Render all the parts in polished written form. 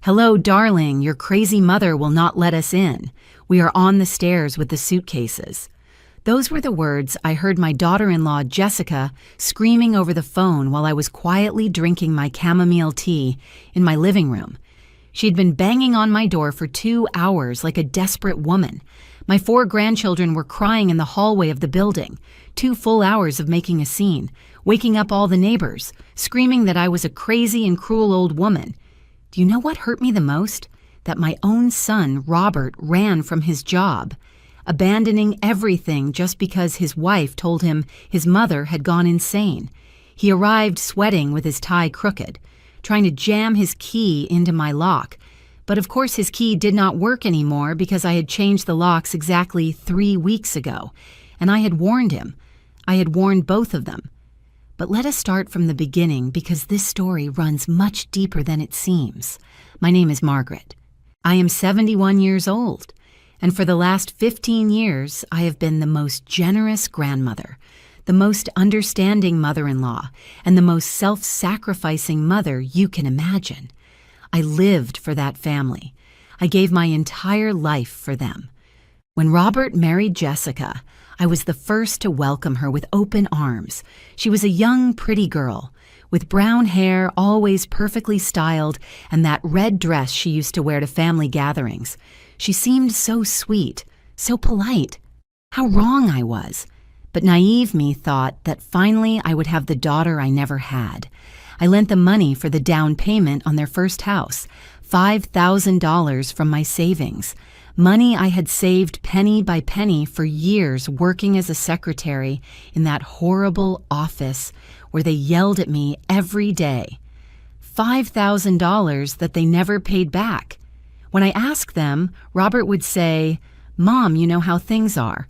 "Hello, darling, your crazy mother will not let us in. We are on the stairs with the suitcases." Those were the words I heard my daughter-in-law, Jessica, screaming over the phone while I was quietly drinking my chamomile tea in my living room. She'd been banging on my door for 2 hours like a desperate woman. My 4 grandchildren were crying in the hallway of the building, 2 full hours of making a scene, waking up all the neighbors, screaming that I was a crazy and cruel old woman. Do you know what hurt me the most? That my own son, Robert, ran from his job, abandoning everything just because his wife told him his mother had gone insane. He arrived sweating with his tie crooked, trying to jam his key into my lock. But of course his key did not work anymore because I had changed the locks exactly 3 weeks ago, and I had warned him. I had warned both of them. But let us start from the beginning because this story runs much deeper than it seems. My name is Margaret. I am 71 years old, and for the last 15 years I have been the most generous grandmother, the most understanding mother-in-law, and the most self-sacrificing mother you can imagine. I lived for that family. I gave my entire life for them. When Robert married Jessica, I was the first to welcome her with open arms. She was a young, pretty girl, with brown hair always perfectly styled and that red dress she used to wear to family gatherings. She seemed so sweet, so polite. How wrong I was. But naive me thought that finally I would have the daughter I never had. I lent them money for the down payment on their first house, $5,000 from my savings. Money I had saved penny by penny for years working as a secretary in that horrible office where they yelled at me every day. $5,000 that they never paid back. When I asked them, Robert would say, "Mom, you know how things are.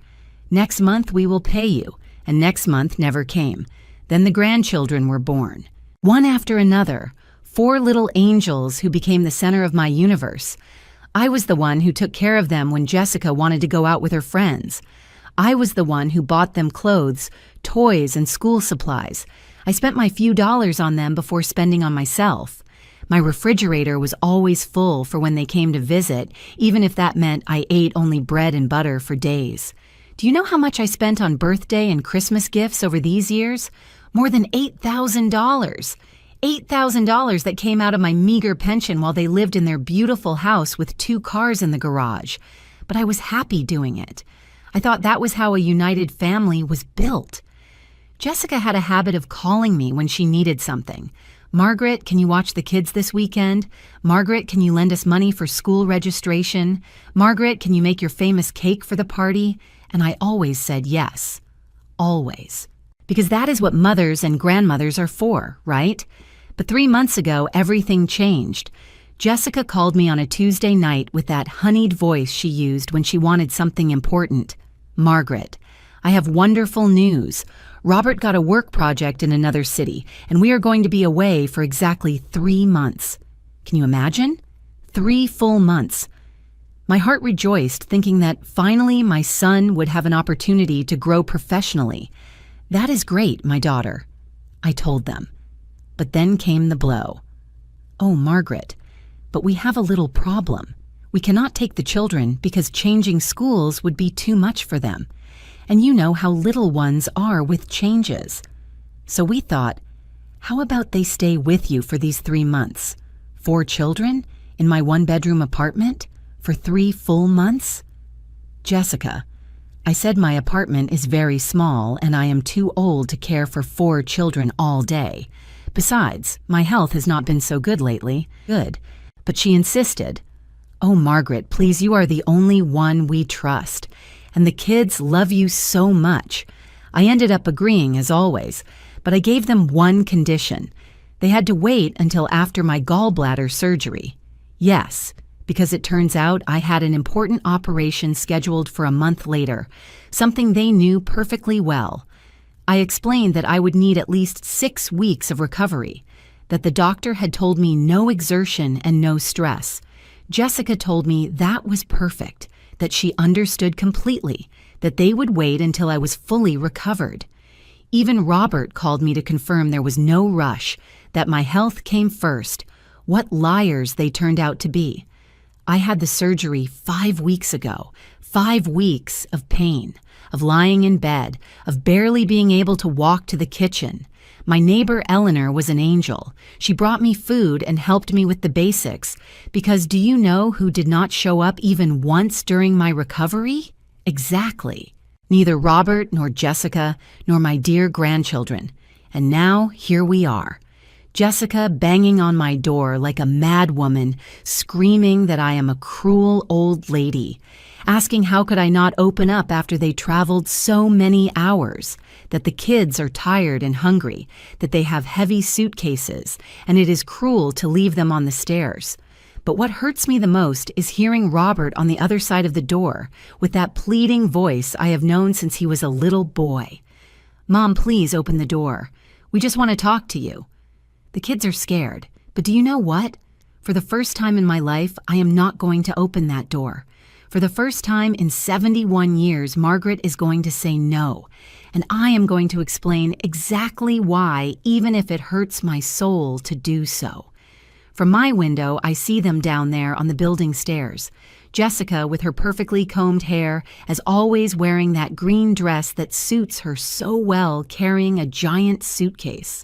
Next month we will pay you," and next month never came. Then the grandchildren were born. One after another, 4 little angels who became the center of my universe. I was the one who took care of them when Jessica wanted to go out with her friends. I was the one who bought them clothes, toys, and school supplies. I spent my few dollars on them before spending on myself. My refrigerator was always full for when they came to visit, even if that meant I ate only bread and butter for days. Do you know how much I spent on birthday and Christmas gifts over these years? More than $8,000. $8,000 that came out of my meager pension while they lived in their beautiful house with 2 cars in the garage. But I was happy doing it. I thought that was how a united family was built. Jessica had a habit of calling me when she needed something. "Margaret, can you watch the kids this weekend? Margaret, can you lend us money for school registration? Margaret, can you make your famous cake for the party?" And I always said yes. Always. Because that is what mothers and grandmothers are for, right? But 3 months ago, everything changed. Jessica called me on a Tuesday night with that honeyed voice she used when she wanted something important. "Margaret, I have wonderful news. Robert got a work project in another city, and we are going to be away for exactly 3 months. Can you imagine? 3 full months. My heart rejoiced, thinking that finally my son would have an opportunity to grow professionally. "That is great, my daughter," I told them. But then came the blow. "Oh, Margaret, but we have a little problem. We cannot take the children because changing schools would be too much for them. And you know how little ones are with changes. So we thought, how about they stay with you for these 3 months? 4 children in my 1-bedroom apartment for 3 full months?" "Jessica," I said, "my apartment is very small and I am too old to care for 4 children all day. Besides, my health has not been so good lately." "Good." But she insisted. "Oh, Margaret, please, you are the only one we trust. And the kids love you so much." I ended up agreeing as always, but I gave them one condition. They had to wait until after my gallbladder surgery. Yes, because it turns out I had an important operation scheduled for a month later, something they knew perfectly well. I explained that I would need at least 6 weeks of recovery, that the doctor had told me no exertion and no stress. Jessica told me that was perfect, that she understood completely, that they would wait until I was fully recovered. Even Robert called me to confirm there was no rush, that my health came first. What liars they turned out to be. I had the surgery 5 weeks ago. 5 weeks of pain, of lying in bed, of barely being able to walk to the kitchen. My neighbor Eleanor was an angel. She brought me food and helped me with the basics. Because do you know who did not show up even once during my recovery? Exactly. Neither Robert nor Jessica nor my dear grandchildren. And now here we are. Jessica banging on my door like a mad woman, screaming that I am a cruel old lady, asking how could I not open up after they traveled so many hours, that the kids are tired and hungry, that they have heavy suitcases, and it is cruel to leave them on the stairs. But what hurts me the most is hearing Robert on the other side of the door, with that pleading voice I have known since he was a little boy. "Mom, please open the door. We just want to talk to you." The kids are scared, but do you know what? For the first time in my life, I am not going to open that door. For the first time in 71 years, Margaret is going to say no, and I am going to explain exactly why, even if it hurts my soul to do so. From my window, I see them down there on the building stairs. Jessica, with her perfectly combed hair, as always wearing that green dress that suits her so well, carrying a giant suitcase.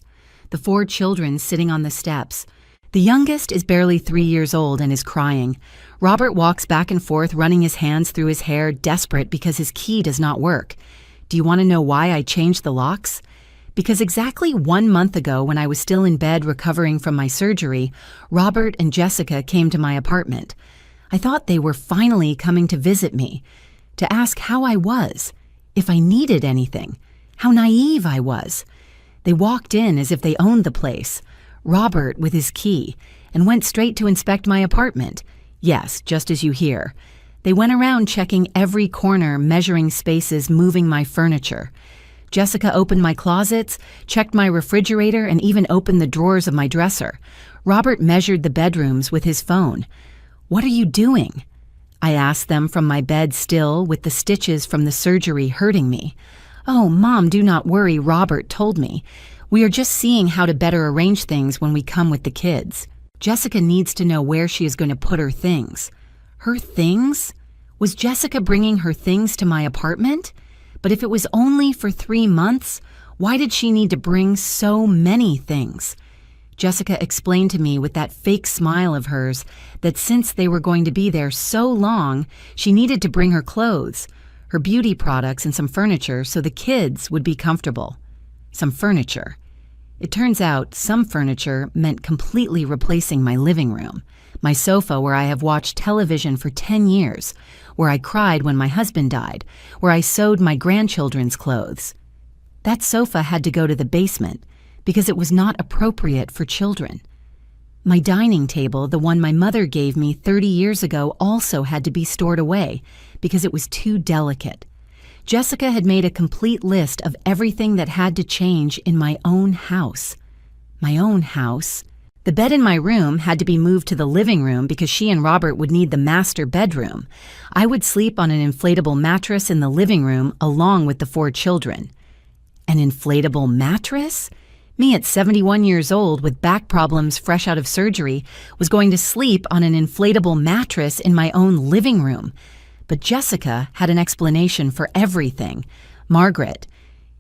The 4 children sitting on the steps. The youngest is barely 3 years old and is crying. Robert walks back and forth, running his hands through his hair, desperate because his key does not work. Do you want to know why I changed the locks? Because exactly 1 month ago, when I was still in bed recovering from my surgery, Robert and Jessica came to my apartment. I thought they were finally coming to visit me, to ask how I was, if I needed anything, how naive I was. They walked in as if they owned the place, Robert with his key, and went straight to inspect my apartment. Yes, just as you hear. They went around checking every corner, measuring spaces, moving my furniture. Jessica opened my closets, checked my refrigerator, and even opened the drawers of my dresser. Robert measured the bedrooms with his phone. "What are you doing?" I asked them from my bed still, with the stitches from the surgery hurting me. "Oh, Mom, do not worry," Robert told me. "We are just seeing how to better arrange things when we come with the kids. Jessica needs to know where she is going to put her things." Her things? Was Jessica bringing her things to my apartment? But if it was only for 3 months, why did she need to bring so many things? Jessica explained to me with that fake smile of hers that since they were going to be there so long, she needed to bring her clothes, her beauty products, and some furniture so the kids would be comfortable. Some furniture. It turns out some furniture meant completely replacing my living room, my sofa where I have watched television for 10 years, where I cried when my husband died, where I sewed my grandchildren's clothes. That sofa had to go to the basement because it was not appropriate for children. My dining table, the one my mother gave me 30 years ago, also had to be stored away because it was too delicate. Jessica had made a complete list of everything that had to change in my own house. My own house. The bed in my room had to be moved to the living room because she and Robert would need the master bedroom. I would sleep on an inflatable mattress in the living room along with the 4 children. An inflatable mattress? Me at 71 years old with back problems fresh out of surgery was going to sleep on an inflatable mattress in my own living room. But Jessica had an explanation for everything. "Margaret,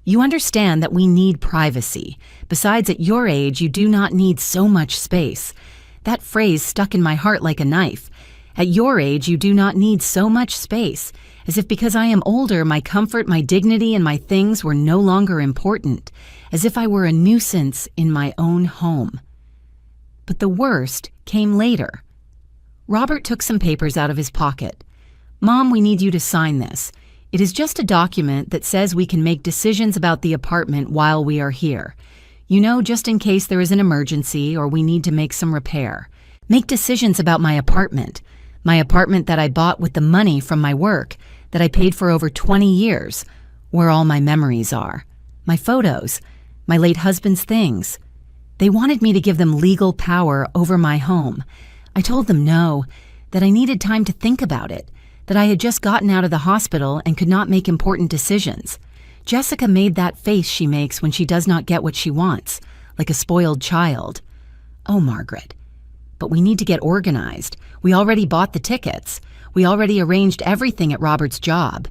you understand that we need privacy. Besides, at your age, you do not need so much space." That phrase stuck in my heart like a knife. At your age, you do not need so much space. As if because I am older, my comfort, my dignity, and my things were no longer important. As if I were a nuisance in my own home. But the worst came later. Robert took some papers out of his pocket. "Mom, we need you to sign this. It is just a document that says we can make decisions about the apartment while we are here. You know, just in case there is an emergency or we need to make some repair. Make decisions about my apartment that I bought with the money from my work, that I paid for over 20 years, where all my memories are, my photos, my late husband's things. They wanted me to give them legal power over my home. I told them no, that I needed time to think about it, that I had just gotten out of the hospital and could not make important decisions. Jessica made that face she makes when she does not get what she wants, like a spoiled child. Oh, Margaret, but we need to get organized. We already bought the tickets. We already arranged everything at Robert's job."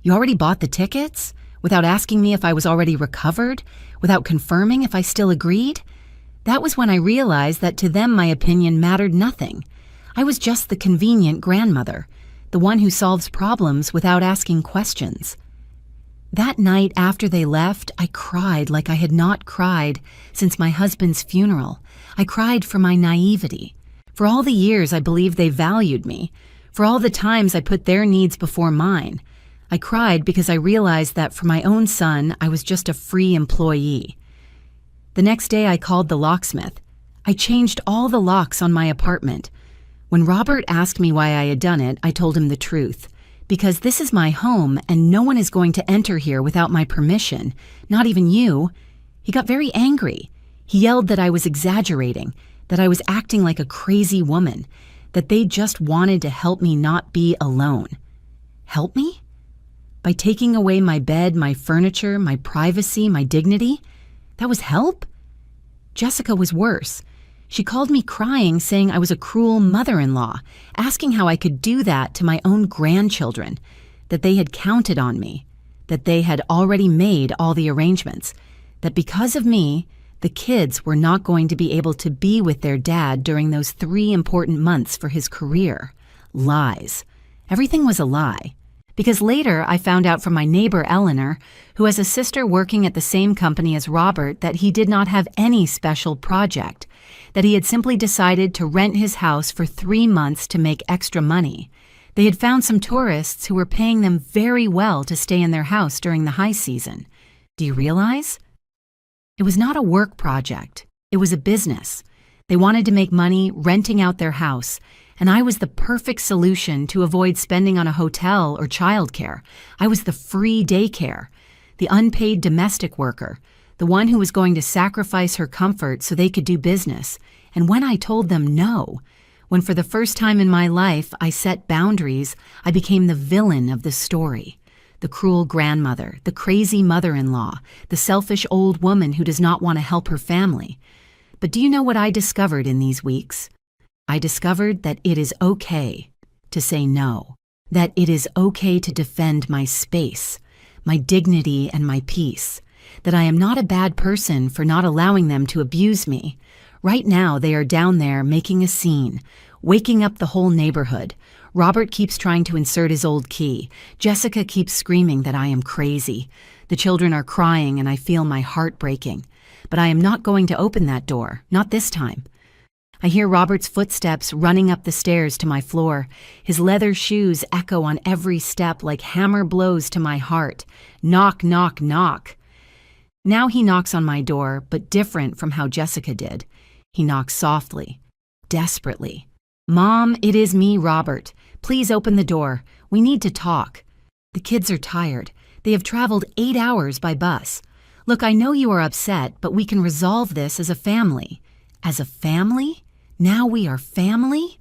"You already bought the tickets? Without asking me if I was already recovered? Without confirming if I still agreed?" That was when I realized that to them my opinion mattered nothing. I was just the convenient grandmother, the one who solves problems without asking questions. That night after they left, I cried like I had not cried since my husband's funeral. I cried for my naivety, for all the years I believed they valued me, for all the times I put their needs before mine. I cried because I realized that for my own son, I was just a free employee. The next day I called the locksmith. I changed all the locks on my apartment. When Robert asked me why I had done it, I told him the truth. Because this is my home and no one is going to enter here without my permission, not even you. He got very angry. He yelled that I was exaggerating, that I was acting like a crazy woman, that they just wanted to help me not be alone. Help me? By taking away my bed, my furniture, my privacy, my dignity? That was help? Jessica was worse. She called me crying, saying I was a cruel mother-in-law, asking how I could do that to my own grandchildren, that they had counted on me, that they had already made all the arrangements, that because of me, the kids were not going to be able to be with their dad during those 3 important months for his career. Lies. Everything was a lie. Because later I found out from my neighbor Eleanor, who has a sister working at the same company as Robert, that he did not have any special project, that he had simply decided to rent his house for 3 months to make extra money. They had found some tourists who were paying them very well to stay in their house during the high season. Do you realize? It was not a work project. It was a business. They wanted to make money renting out their house, and I was the perfect solution to avoid spending on a hotel or childcare. I was the free daycare, the unpaid domestic worker, the one who was going to sacrifice her comfort so they could do business. And when I told them no, when for the first time in my life I set boundaries, I became the villain of the story. The cruel grandmother, the crazy mother-in-law, the selfish old woman who does not want to help her family. But do you know what I discovered in these weeks? I discovered that it is okay to say no, that it is okay to defend my space, my dignity and my peace, that I am not a bad person for not allowing them to abuse me. Right now they are down there making a scene, waking up the whole neighborhood. Robert keeps trying to insert his old key. Jessica keeps screaming that I am crazy. The children are crying and I feel my heart breaking. But I am not going to open that door, not this time. I hear Robert's footsteps running up the stairs to my floor. His leather shoes echo on every step like hammer blows to my heart. Knock, knock, knock. Now he knocks on my door, but different from how Jessica did. He knocks softly, desperately. "Mom, it is me, Robert. Please open the door. We need to talk." The kids are tired. They have traveled 8 hours by bus. "Look, I know you are upset, but we can resolve this as a family." As a family? Now we are family?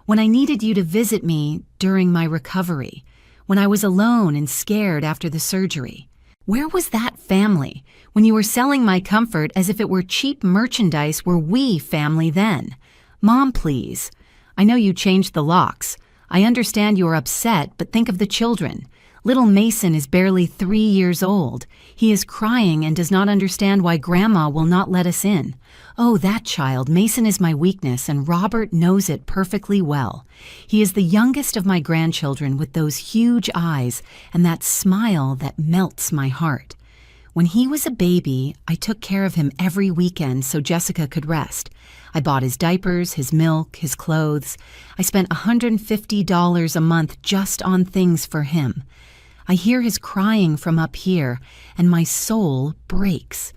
When I needed you to visit me during my recovery, when I was alone and scared after the surgery. Where was that family? When you were selling my comfort as if it were cheap merchandise, were we family then? Mom, please. I know you changed the locks. I understand you are upset, but think of the children. Little Mason is barely 3 years old. He is crying and does not understand why Grandma will not let us in. Oh, that child, Mason is my weakness, and Robert knows it perfectly well. He is the youngest of my grandchildren with those huge eyes and that smile that melts my heart. When he was a baby, I took care of him every weekend so Jessica could rest. I bought his diapers, his milk, his clothes. I spent $150 a month just on things for him. I hear his crying from up here, and my soul breaks.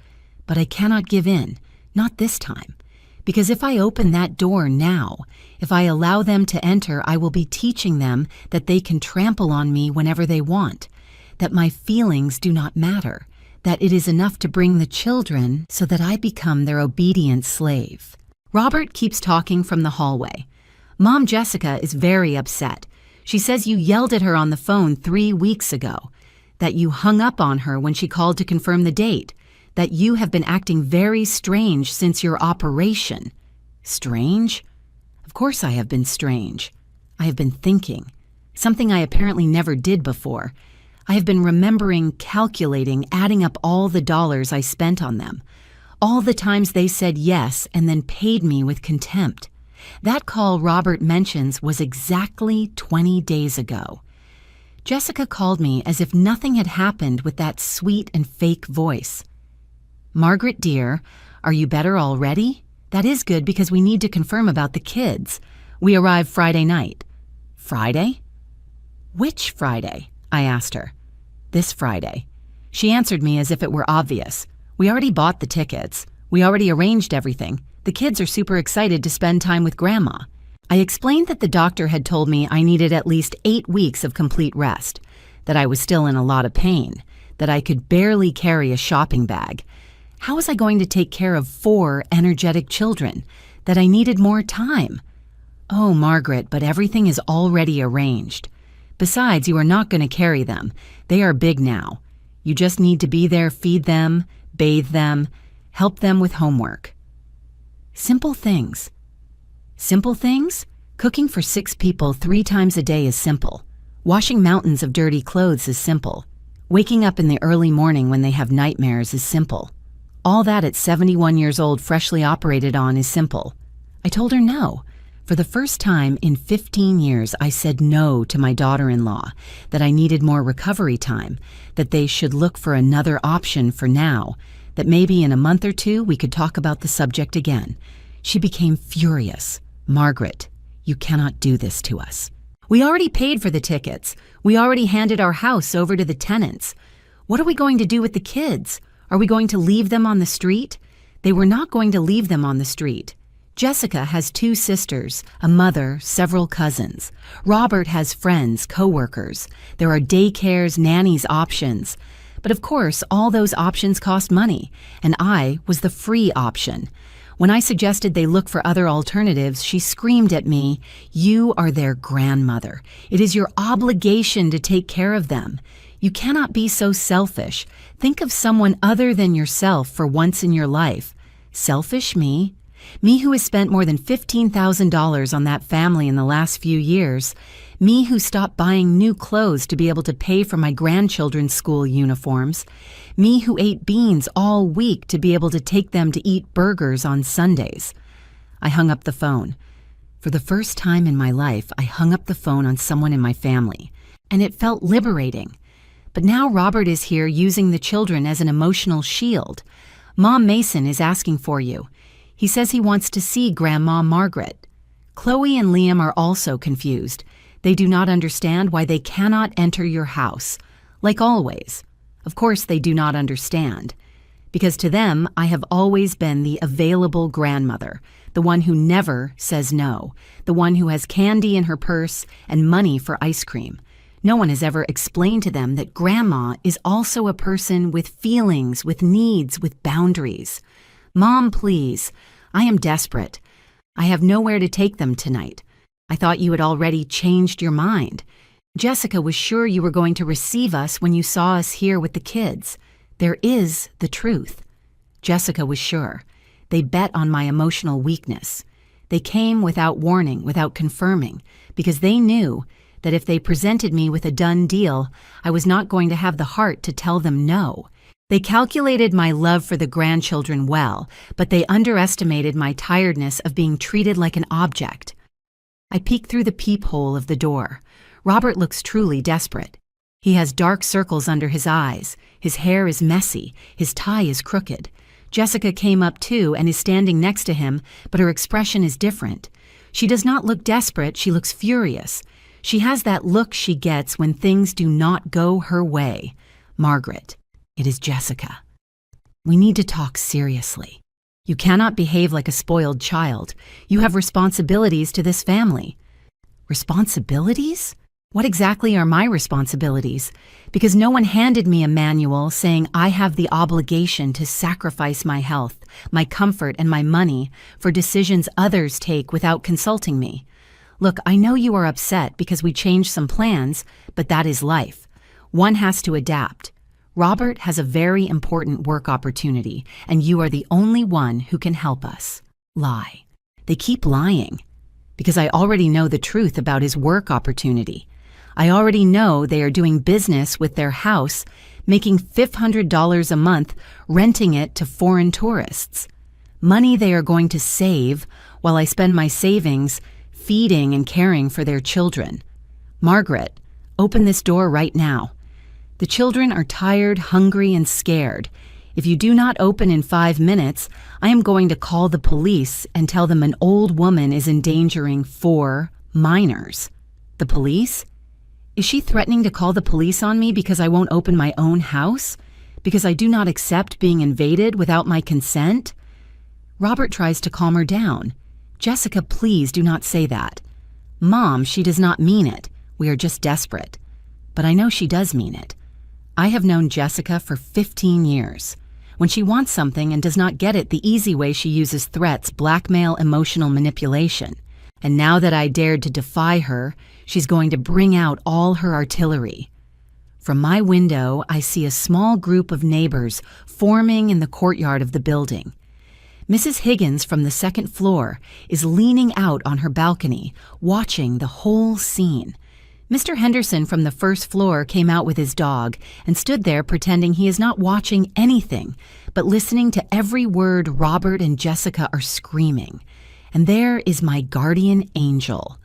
But I cannot give in, not this time. Because if I open that door now, if I allow them to enter, I will be teaching them that they can trample on me whenever they want, that my feelings do not matter, that it is enough to bring the children so that I become their obedient slave. Robert keeps talking from the hallway. Mom Jessica is very upset. She says you yelled at her on the phone 3 weeks ago, that you hung up on her when she called to confirm the date, that you have been acting very strange since your operation. Strange? Of course I have been strange. I have been thinking, something I apparently never did before. I have been remembering, calculating, adding up all the dollars I spent on them. All the times they said yes and then paid me with contempt. That call Robert mentions was exactly 20 days ago. Jessica called me as if nothing had happened with that sweet and fake voice. "Margaret, dear, are you better already? That is good because we need to confirm about the kids. We arrive Friday night." "Friday? Which Friday?" I asked her. "This Friday." She answered me as if it were obvious. "We already bought the tickets. We already arranged everything. The kids are super excited to spend time with Grandma." I explained that the doctor had told me I needed at least 8 weeks of complete rest, that I was still in a lot of pain, that I could barely carry a shopping bag. How was I going to take care of 4 energetic children? That I needed more time. "Oh, Margaret, but everything is already arranged. Besides, you are not going to carry them. They are big now. You just need to be there, feed them, bathe them, help them with homework." Simple things. Simple things? Cooking for 6 people 3 times a day is simple. Washing mountains of dirty clothes is simple. Waking up in the early morning when they have nightmares is simple. All that at 71 years old freshly operated on is simple. I told her no. For the first time in 15 years, I said no to my daughter-in-law, that I needed more recovery time, that they should look for another option for now, that maybe in a month or 2 we could talk about the subject again. She became furious. "Margaret, you cannot do this to us. We already paid for the tickets. We already handed our house over to the tenants. What are we going to do with the kids? Are we going to leave them on the street?" They were not going to leave them on the street. Jessica has 2 sisters, a mother, several cousins. Robert has friends, co-workers. There are daycares, nannies, options. But of course, all those options cost money, and I was the free option. When I suggested they look for other alternatives, she screamed at me, "You are their grandmother. It is your obligation to take care of them. You cannot be so selfish. Think of someone other than yourself for once in your life." Selfish me? Me who has spent more than $15,000 on that family in the last few years. Me who stopped buying new clothes to be able to pay for my grandchildren's school uniforms. Me who ate beans all week to be able to take them to eat burgers on Sundays. I hung up the phone. For the first time in my life, I hung up the phone on someone in my family, and it felt liberating. But now Robert is here using the children as an emotional shield. Mom Mason is asking for you. He says he wants to see Grandma Margaret. Chloe and Liam are also confused. They do not understand why they cannot enter your house. Like always. Of course they do not understand. Because to them, I have always been the available grandmother, the one who never says no, the one who has candy in her purse and money for ice cream. No one has ever explained to them that Grandma is also a person with feelings, with needs, with boundaries. Mom, please. I am desperate. I have nowhere to take them tonight. I thought you had already changed your mind. Jessica was sure you were going to receive us when you saw us here with the kids. There is the truth. Jessica was sure. They bet on my emotional weakness. They came without warning, without confirming, because they knew that if they presented me with a done deal, I was not going to have the heart to tell them no. They calculated my love for the grandchildren well, but they underestimated my tiredness of being treated like an object. I peek through the peephole of the door. Robert looks truly desperate. He has dark circles under his eyes. His hair is messy. His tie is crooked. Jessica came up too and is standing next to him, but her expression is different. She does not look desperate, she looks furious. She has that look she gets when things do not go her way. Margaret. It is Jessica. We need to talk seriously. You cannot behave like a spoiled child. You have responsibilities to this family. Responsibilities? What exactly are my responsibilities? Because no one handed me a manual saying I have the obligation to sacrifice my health, my comfort, and my money for decisions others take without consulting me. Look, I know you are upset because we changed some plans, but that is life. One has to adapt. Robert has a very important work opportunity, and you are the only one who can help us. Lie. They keep lying. because I already know the truth about his work opportunity. I already know they are doing business with their house, making $500 a month, renting it to foreign tourists. Money they are going to save while I spend my savings feeding and caring for their children. Margaret, open this door right now. The children are tired, hungry, and scared. If you do not open in 5 minutes, I am going to call the police and tell them an old woman is endangering 4 minors. The police? Is she threatening to call the police on me because I won't open my own house? Because I do not accept being invaded without my consent? Robert tries to calm her down. Jessica, please do not say that. Mom, she does not mean it. We are just desperate. But I know she does mean it. I have known Jessica for 15 years. When she wants something and does not get it the easy way, she uses threats, blackmail, emotional manipulation. And now that I dared to defy her, she's going to bring out all her artillery. From my window, I see a small group of neighbors forming in the courtyard of the building. Mrs. Higgins from the second floor is leaning out on her balcony, watching the whole scene. Mr. Henderson from the first floor came out with his dog and stood there pretending he is not watching anything, but listening to every word Robert and Jessica are screaming. And there is my guardian angel.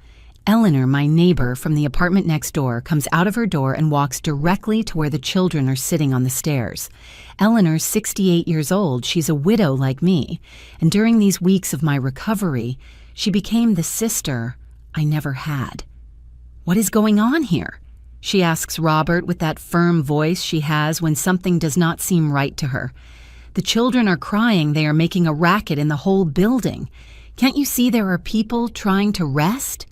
Eleanor, my neighbor from the apartment next door, comes out of her door and walks directly to where the children are sitting on the stairs. Eleanor's 68 years old. She's a widow like me. And during these weeks of my recovery, she became the sister I never had. What is going on here? She asks Robert with that firm voice she has when something does not seem right to her. The children are crying. They are making a racket in the whole building. Can't you see there are people trying to rest?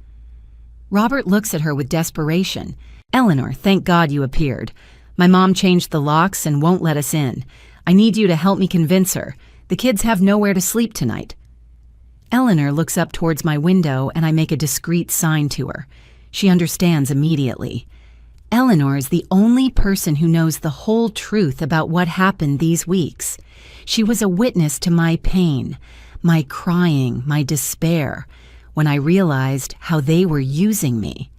Robert looks at her with desperation. Eleanor, thank God you appeared. My mom changed the locks and won't let us in. I need you to help me convince her. The kids have nowhere to sleep tonight. Eleanor looks up towards my window and I make a discreet sign to her. She understands immediately. Eleanor is the only person who knows the whole truth about what happened these weeks. She was a witness to my pain, my crying, my despair, when I realized how they were using me.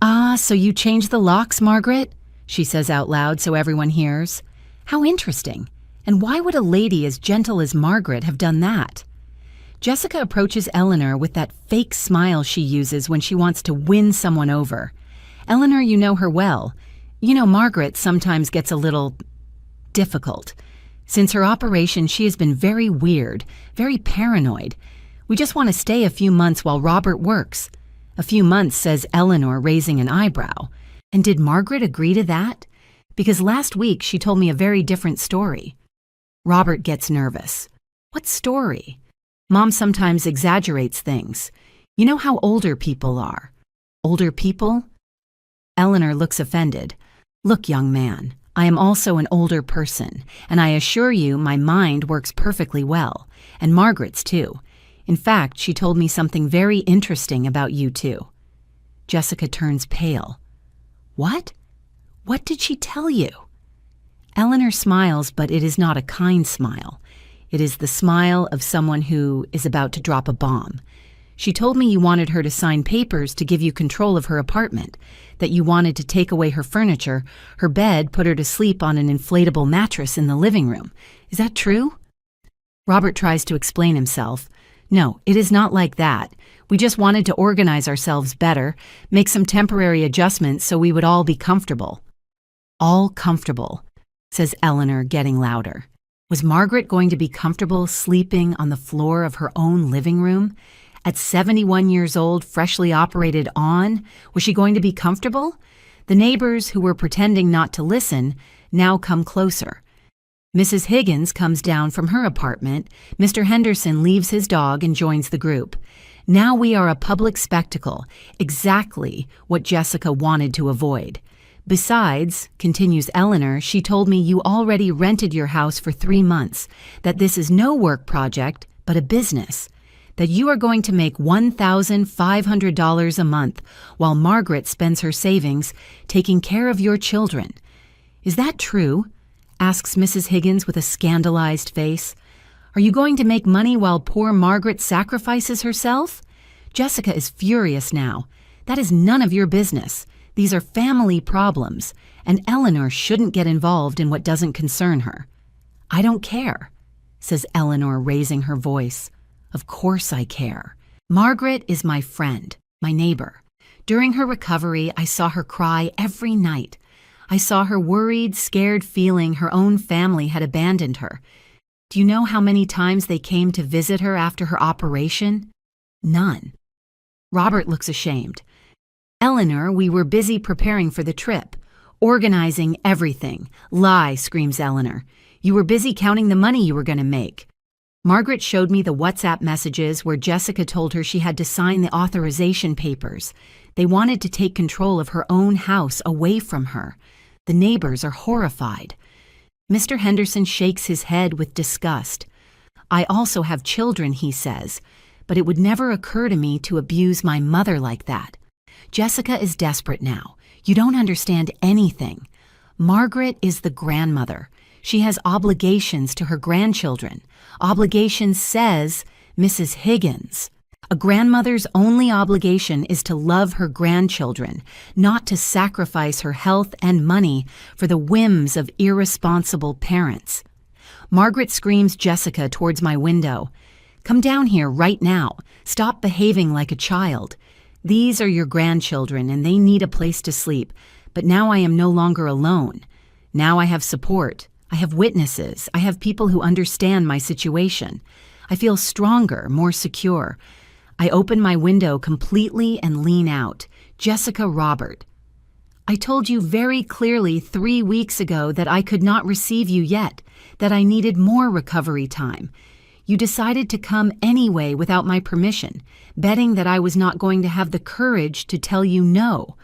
Ah, so you changed the locks, Margaret? She says out loud so everyone hears. How interesting. And why would a lady as gentle as Margaret have done that? Jessica approaches Eleanor with that fake smile she uses when she wants to win someone over. Eleanor, you know her well. You know Margaret sometimes gets a little difficult. Since her operation, she has been very weird, very paranoid. We just want to stay a few months while Robert works. A few months, says Eleanor, raising an eyebrow. And did Margaret agree to that? Because last week she told me a very different story. Robert gets nervous. What story? Mom sometimes exaggerates things. You know how older people are. Older people? Eleanor looks offended. Look, young man, I am also an older person, and I assure you my mind works perfectly well, and Margaret's too. In fact, she told me something very interesting about you too. Jessica turns pale. What? What did she tell you? Eleanor smiles, but it is not a kind smile. It is the smile of someone who is about to drop a bomb. She told me you wanted her to sign papers to give you control of her apartment, that you wanted to take away her furniture, her bed, put her to sleep on an inflatable mattress in the living room. Is that true? Robert tries to explain himself. No, it is not like that. We just wanted to organize ourselves better, make some temporary adjustments so we would all be comfortable. All comfortable, says Eleanor, getting louder. Was Margaret going to be comfortable sleeping on the floor of her own living room? At 71 years old, freshly operated on, was she going to be comfortable? The neighbors, who were pretending not to listen, now come closer. Mrs. Higgins comes down from her apartment. Mr. Henderson leaves his dog and joins the group. Now we are a public spectacle, exactly what Jessica wanted to avoid. Besides, continues Eleanor, she told me you already rented your house for 3 months, that this is no work project, but a business, that you are going to make $1,500 a month while Margaret spends her savings taking care of your children. Is that true? Asks Mrs. Higgins with a scandalized face. Are you going to make money while poor Margaret sacrifices herself? Jessica is furious now. That is none of your business. These are family problems, and Eleanor shouldn't get involved in what doesn't concern her. I don't care, says Eleanor, raising her voice. Of course I care. Margaret is my friend, my neighbor. During her recovery, I saw her cry every night. I saw her worried, scared, feeling her own family had abandoned her. Do you know how many times they came to visit her after her operation? None. Robert looks ashamed. Eleanor, we were busy preparing for the trip, organizing everything. Lie, screams Eleanor. You were busy counting the money you were going to make. Margaret showed me the WhatsApp messages where Jessica told her she had to sign the authorization papers. They wanted to take control of her own house away from her. The neighbors are horrified. Mr. Henderson shakes his head with disgust. I also have children, he says, but it would never occur to me to abuse my mother like that. Jessica is desperate now. You don't understand anything. Margaret is the grandmother. She has obligations to her grandchildren. Obligations, says Mrs. Higgins. A grandmother's only obligation is to love her grandchildren, not to sacrifice her health and money for the whims of irresponsible parents. Margaret screams Jessica towards my window. Come down here right now. Stop behaving like a child. These are your grandchildren and they need a place to sleep, but now I am no longer alone. Now I have support. I have witnesses. I have people who understand my situation. I feel stronger, more secure. I open my window completely and lean out. Jessica, Robert. I told you very clearly 3 weeks ago that I could not receive you yet, that I needed more recovery time. You decided to come anyway without my permission, betting that I was not going to have the courage to tell you no.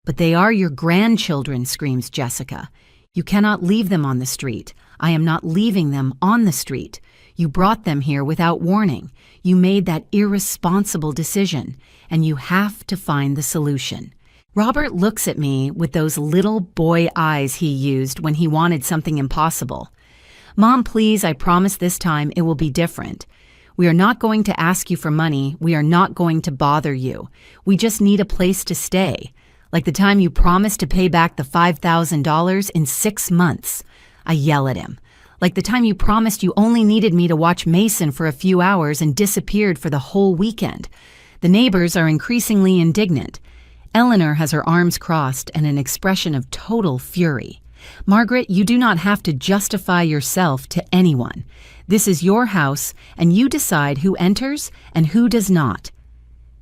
But they are your grandchildren, screams Jessica. You cannot leave them on the street. I am not leaving them on the street. You brought them here without warning. You made that irresponsible decision, and you have to find the solution. Robert looks at me with those little boy eyes he used when he wanted something impossible. Mom, please, I promise this time it will be different. We are not going to ask you for money. We are not going to bother you. We just need a place to stay. Like the time you promised to pay back the $5,000 in 6 months. I yell at him. Like the time you promised you only needed me to watch Mason for a few hours and disappeared for the whole weekend. The neighbors are increasingly indignant. Eleanor has her arms crossed and an expression of total fury. Margaret, you do not have to justify yourself to anyone. This is your house, and you decide who enters and who does not.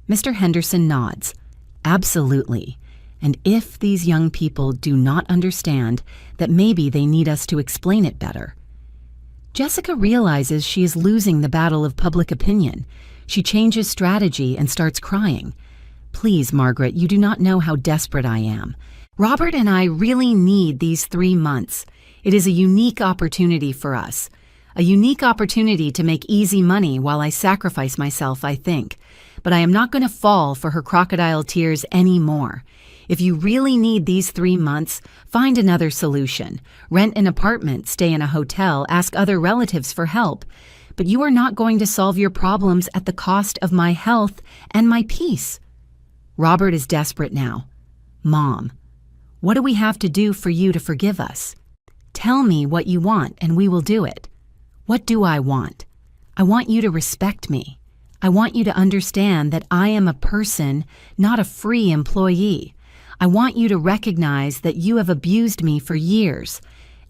Mr. Henderson nods. Absolutely. And if these young people do not understand, that maybe they need us to explain it better. Jessica realizes she is losing the battle of public opinion. She changes strategy and starts crying. Please, Margaret, you do not know how desperate I am. Robert and I really need these 3 months. It is a unique opportunity for us. A unique opportunity to make easy money while I sacrifice myself, I think. But I am not going to fall for her crocodile tears anymore. If you really need these 3 months, find another solution. Rent an apartment, stay in a hotel, ask other relatives for help. But you are not going to solve your problems at the cost of my health and my peace. Robert is desperate now. Mom, what do we have to do for you to forgive us? Tell me what you want and we will do it. What do I want? I want you to respect me. I want you to understand that I am a person, not a free employee. I want you to recognize that you have abused me for years,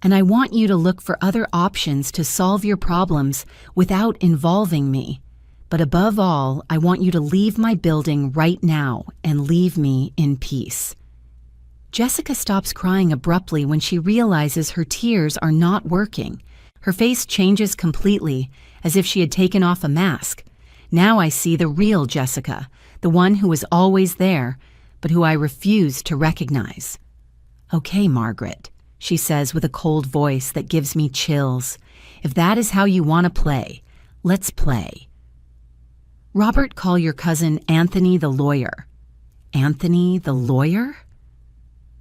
and I want you to look for other options to solve your problems without involving me. But above all, I want you to leave my building right now and leave me in peace. Jessica stops crying abruptly when she realizes her tears are not working. Her face changes completely, as if she had taken off a mask. Now I see the real Jessica, the one who was always there, but who I refuse to recognize. Okay, Margaret, she says with a cold voice that gives me chills. If that is how you want to play, let's play. Robert, call your cousin Anthony the lawyer. Anthony the lawyer?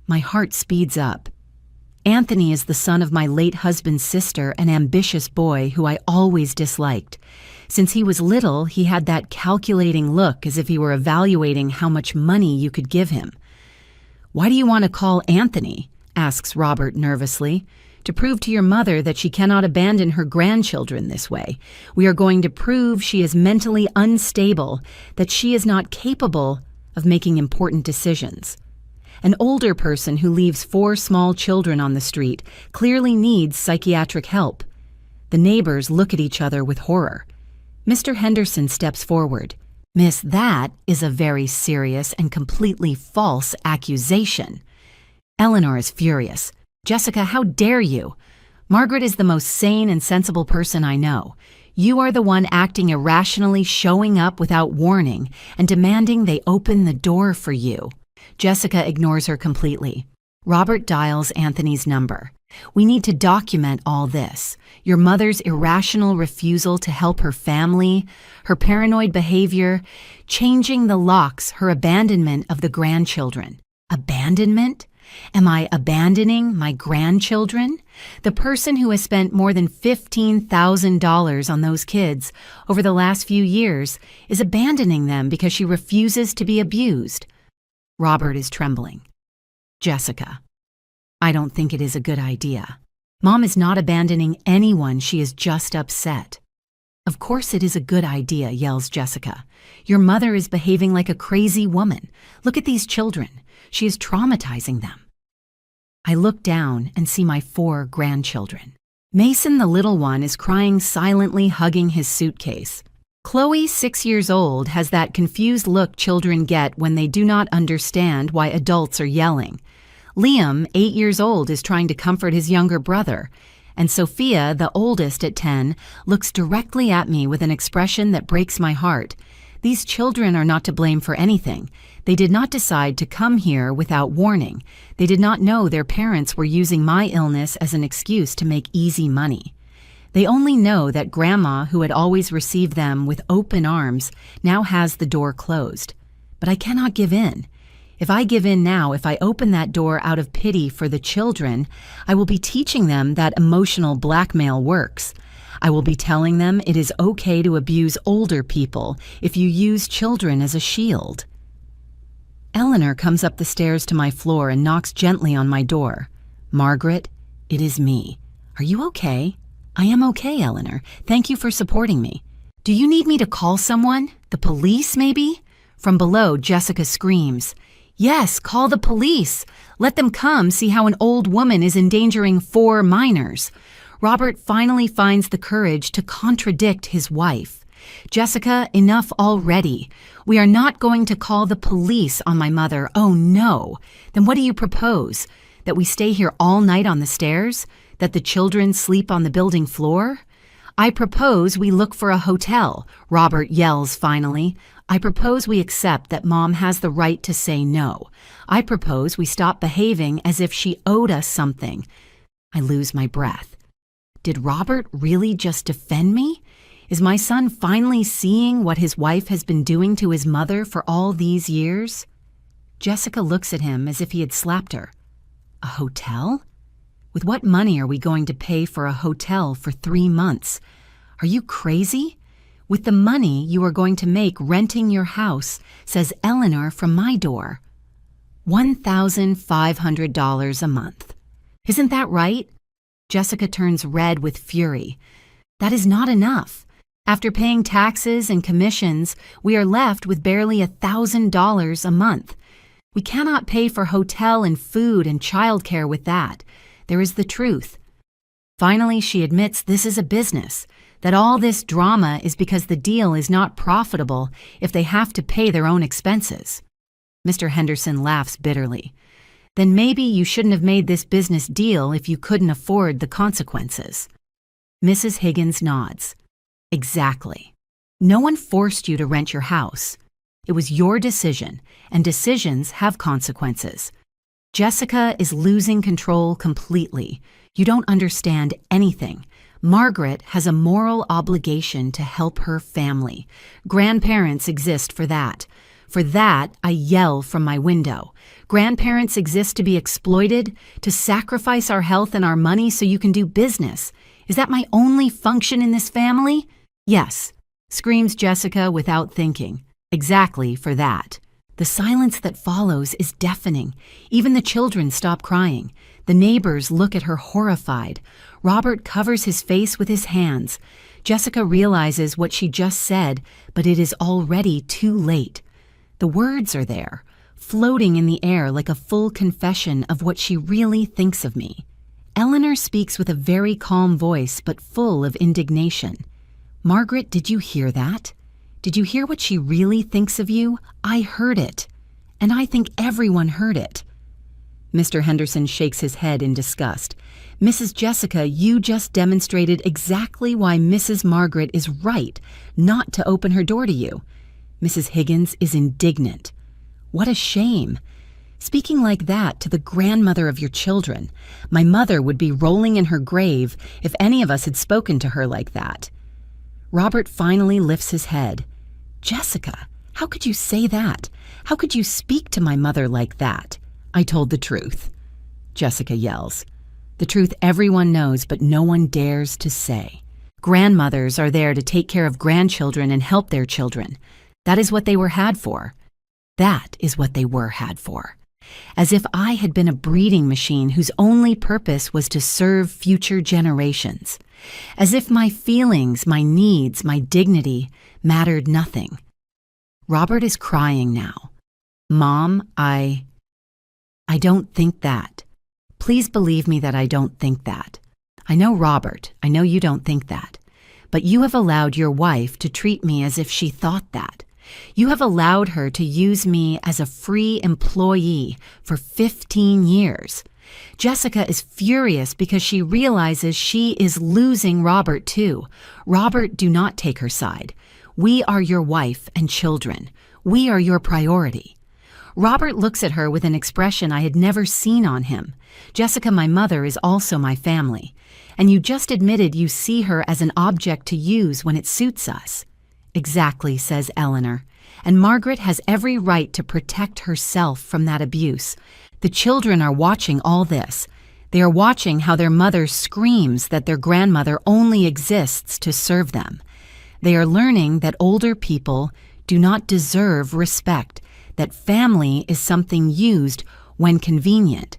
My heart speeds up. Anthony is the son of my late husband's sister, an ambitious boy who I always disliked. Since he was little, he had that calculating look as if he were evaluating how much money you could give him. "Why do you want to call Anthony?" asks Robert nervously. "To prove to your mother that she cannot abandon her grandchildren this way. We are going to prove she is mentally unstable, that she is not capable of making important decisions. An older person who leaves 4 small children on the street clearly needs psychiatric help." The neighbors look at each other with horror. Mr. Henderson steps forward. "Miss, that is a very serious and completely false accusation." Eleanor is furious. "Jessica, how dare you? Margaret is the most sane and sensible person I know. You are the one acting irrationally, showing up without warning, and demanding they open the door for you." Jessica ignores her completely. Robert dials Anthony's number. "We need to document all this. Your mother's irrational refusal to help her family, her paranoid behavior, changing the locks, her abandonment of the grandchildren." Abandonment? Am I abandoning my grandchildren? The person who has spent more than $15,000 on those kids over the last few years is abandoning them because she refuses to be abused. Robert is trembling. "Jessica, I don't think it is a good idea. Mom is not abandoning anyone, she is just upset." "Of course it is a good idea," yells Jessica. "Your mother is behaving like a crazy woman. Look at these children. She is traumatizing them." I look down and see my 4 grandchildren. Mason, the little one, is crying silently, hugging his suitcase. Chloe, 6 years old, has that confused look children get when they do not understand why adults are yelling. Liam, 8 years old, is trying to comfort his younger brother. And Sophia, the oldest at 10, looks directly at me with an expression that breaks my heart. These children are not to blame for anything. They did not decide to come here without warning. They did not know their parents were using my illness as an excuse to make easy money. They only know that Grandma, who had always received them with open arms, now has the door closed. But I cannot give in. If I give in now, if I open that door out of pity for the children, I will be teaching them that emotional blackmail works. I will be telling them it is okay to abuse older people if you use children as a shield. Eleanor comes up the stairs to my floor and knocks gently on my door. "Margaret, it is me. Are you okay?" "I am okay, Eleanor. Thank you for supporting me." "Do you need me to call someone? The police, maybe?" From below, Jessica screams. "Yes, call the police. Let them come see how an old woman is endangering 4 minors." Robert finally finds the courage to contradict his wife. "Jessica, enough already. We are not going to call the police on my mother. Oh, no. Then what do you propose? That we stay here all night on the stairs? That the children sleep on the building floor?" "I propose we look for a hotel," Robert yells finally. "I propose we accept that Mom has the right to say no. I propose we stop behaving as if she owed us something." I lose my breath. Did Robert really just defend me? Is my son finally seeing what his wife has been doing to his mother for all these years? Jessica looks at him as if he had slapped her. "A hotel? With what money are we going to pay for a hotel for 3 months? Are you crazy? With the money you are going to make renting your house," says Eleanor from my door. $1,500 a month. Isn't that right? Jessica turns red with fury. That is not enough. After paying taxes and commissions, we are left with barely $1,000 a month. We cannot pay for hotel and food and childcare with that. There is the truth. Finally, she admits this is a business, that all this drama is because the deal is not profitable if they have to pay their own expenses. Mr. Henderson laughs bitterly. "Then maybe you shouldn't have made this business deal if you couldn't afford the consequences." Mrs. Higgins nods. "Exactly. No one forced you to rent your house. It was your decision, and decisions have consequences. Jessica is losing control completely. You don't understand anything. Margaret has a moral obligation to help her family. Grandparents exist for that. For that, I yell from my window. Grandparents exist to be exploited, to sacrifice our health and our money so you can do business. Is that my only function in this family? Yes, screams Jessica without thinking. Exactly for that. The silence that follows is deafening. Even the children stop crying. The neighbors look at her horrified. Robert covers his face with his hands. Jessica realizes what she just said, but it is already too late. The words are there, floating in the air like a full confession of what she really thinks of me. Eleanor speaks with a very calm voice, but full of indignation. Margaret, did you hear that? Did you hear what she really thinks of you? I heard it. And I think everyone heard it. Mr. Henderson shakes his head in disgust. Mrs. Jessica, you just demonstrated exactly why Mrs. Margaret is right not to open her door to you. Mrs. Higgins is indignant. What a shame. Speaking like that to the grandmother of your children. My mother would be rolling in her grave if any of us had spoken to her like that. Robert finally lifts his head. Jessica, how could you say that? How could you speak to my mother like that? I told the truth. Jessica yells. The truth everyone knows, but no one dares to say. Grandmothers are there to take care of grandchildren and help their children. That is what they were had for. That is what they were had for. As if I had been a breeding machine whose only purpose was to serve future generations. As if my feelings, my needs, my dignity mattered nothing. Robert is crying now. Mom, I don't think that. Please believe me that I don't think that. I know, Robert, I know you don't think that. But you have allowed your wife to treat me as if she thought that. You have allowed her to use me as a free employee for 15 years. Jessica is furious because she realizes she is losing Robert too. Robert, do not take her side. We are your wife and children. We are your priority. Robert looks at her with an expression I had never seen on him. Jessica, my mother, is also my family. And you just admitted you see her as an object to use when it suits us. Exactly, says Eleanor. And Margaret has every right to protect herself from that abuse. The children are watching all this. They are watching how their mother screams that their grandmother only exists to serve them. They are learning that older people do not deserve respect, that family is something used when convenient.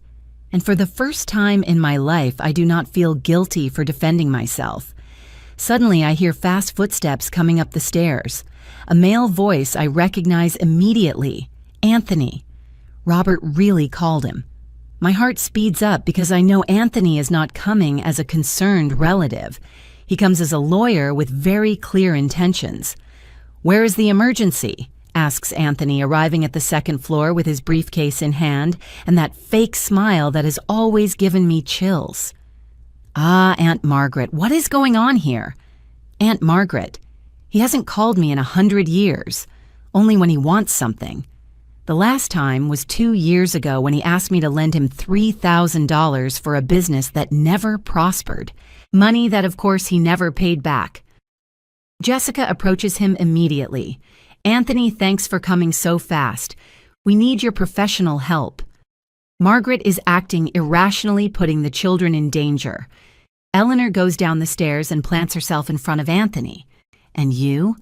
And for the first time in my life, I do not feel guilty for defending myself. Suddenly, I hear fast footsteps coming up the stairs. A male voice I recognize immediately. Anthony. Robert really called him. My heart speeds up because I know Anthony is not coming as a concerned relative. He comes as a lawyer with very clear intentions. Where is the emergency? Asks Anthony, arriving at the second floor with his briefcase in hand and that fake smile that has always given me chills. Ah, Aunt Margaret, what is going on here? Aunt Margaret. He hasn't called me in 100 years, only when he wants something. The last time was 2 years ago when he asked me to lend him $3,000 for a business that never prospered. Money that, of course, he never paid back. Jessica approaches him immediately. Anthony, thanks for coming so fast. We need your professional help. Margaret is acting irrationally, putting the children in danger. Eleanor goes down the stairs and plants herself in front of Anthony. And you?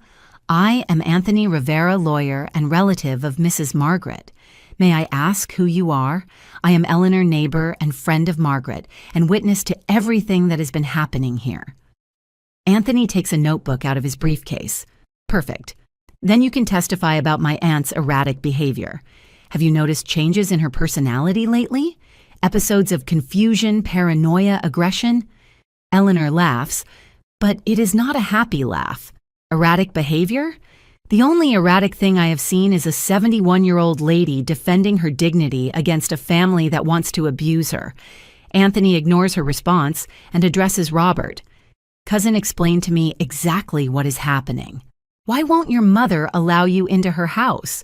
I am Anthony Rivera, lawyer and relative of Mrs. Margaret. May I ask who you are? I am Eleanor, neighbor and friend of Margaret, and witness to everything that has been happening here. Anthony takes a notebook out of his briefcase. Perfect. Then you can testify about my aunt's erratic behavior. Have you noticed changes in her personality lately? Episodes of confusion, paranoia, aggression? Eleanor laughs, but it is not a happy laugh. Erratic behavior? The only erratic thing I have seen is a 71-year-old lady defending her dignity against a family that wants to abuse her. Anthony ignores her response and addresses Robert. Cousin, explain to me exactly what is happening. Why won't your mother allow you into her house?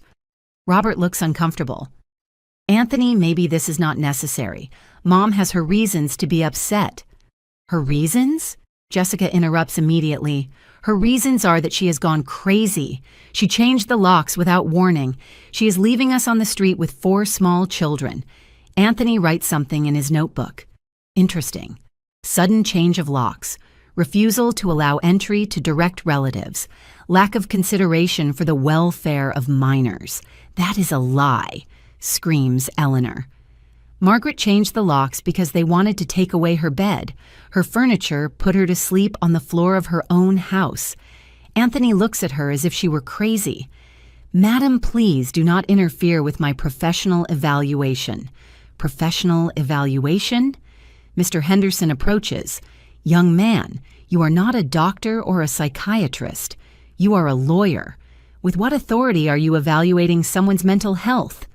Robert looks uncomfortable. Anthony, maybe this is not necessary. Mom has her reasons to be upset. Her reasons? Jessica interrupts immediately. Her reasons are that she has gone crazy. She changed the locks without warning. She is leaving us on the street with 4 small children. Anthony writes something in his notebook. Interesting. Sudden change of locks. Refusal to allow entry to direct relatives. Lack of consideration for the welfare of minors. That is a lie, screams Eleanor. Margaret changed the locks because they wanted to take away her bed. Her furniture put her to sleep on the floor of her own house. Anthony looks at her as if she were crazy. Madam, please do not interfere with my professional evaluation. Professional evaluation? Mr. Henderson approaches. Young man, you are not a doctor or a psychiatrist. You are a lawyer. With what authority are you evaluating someone's mental health?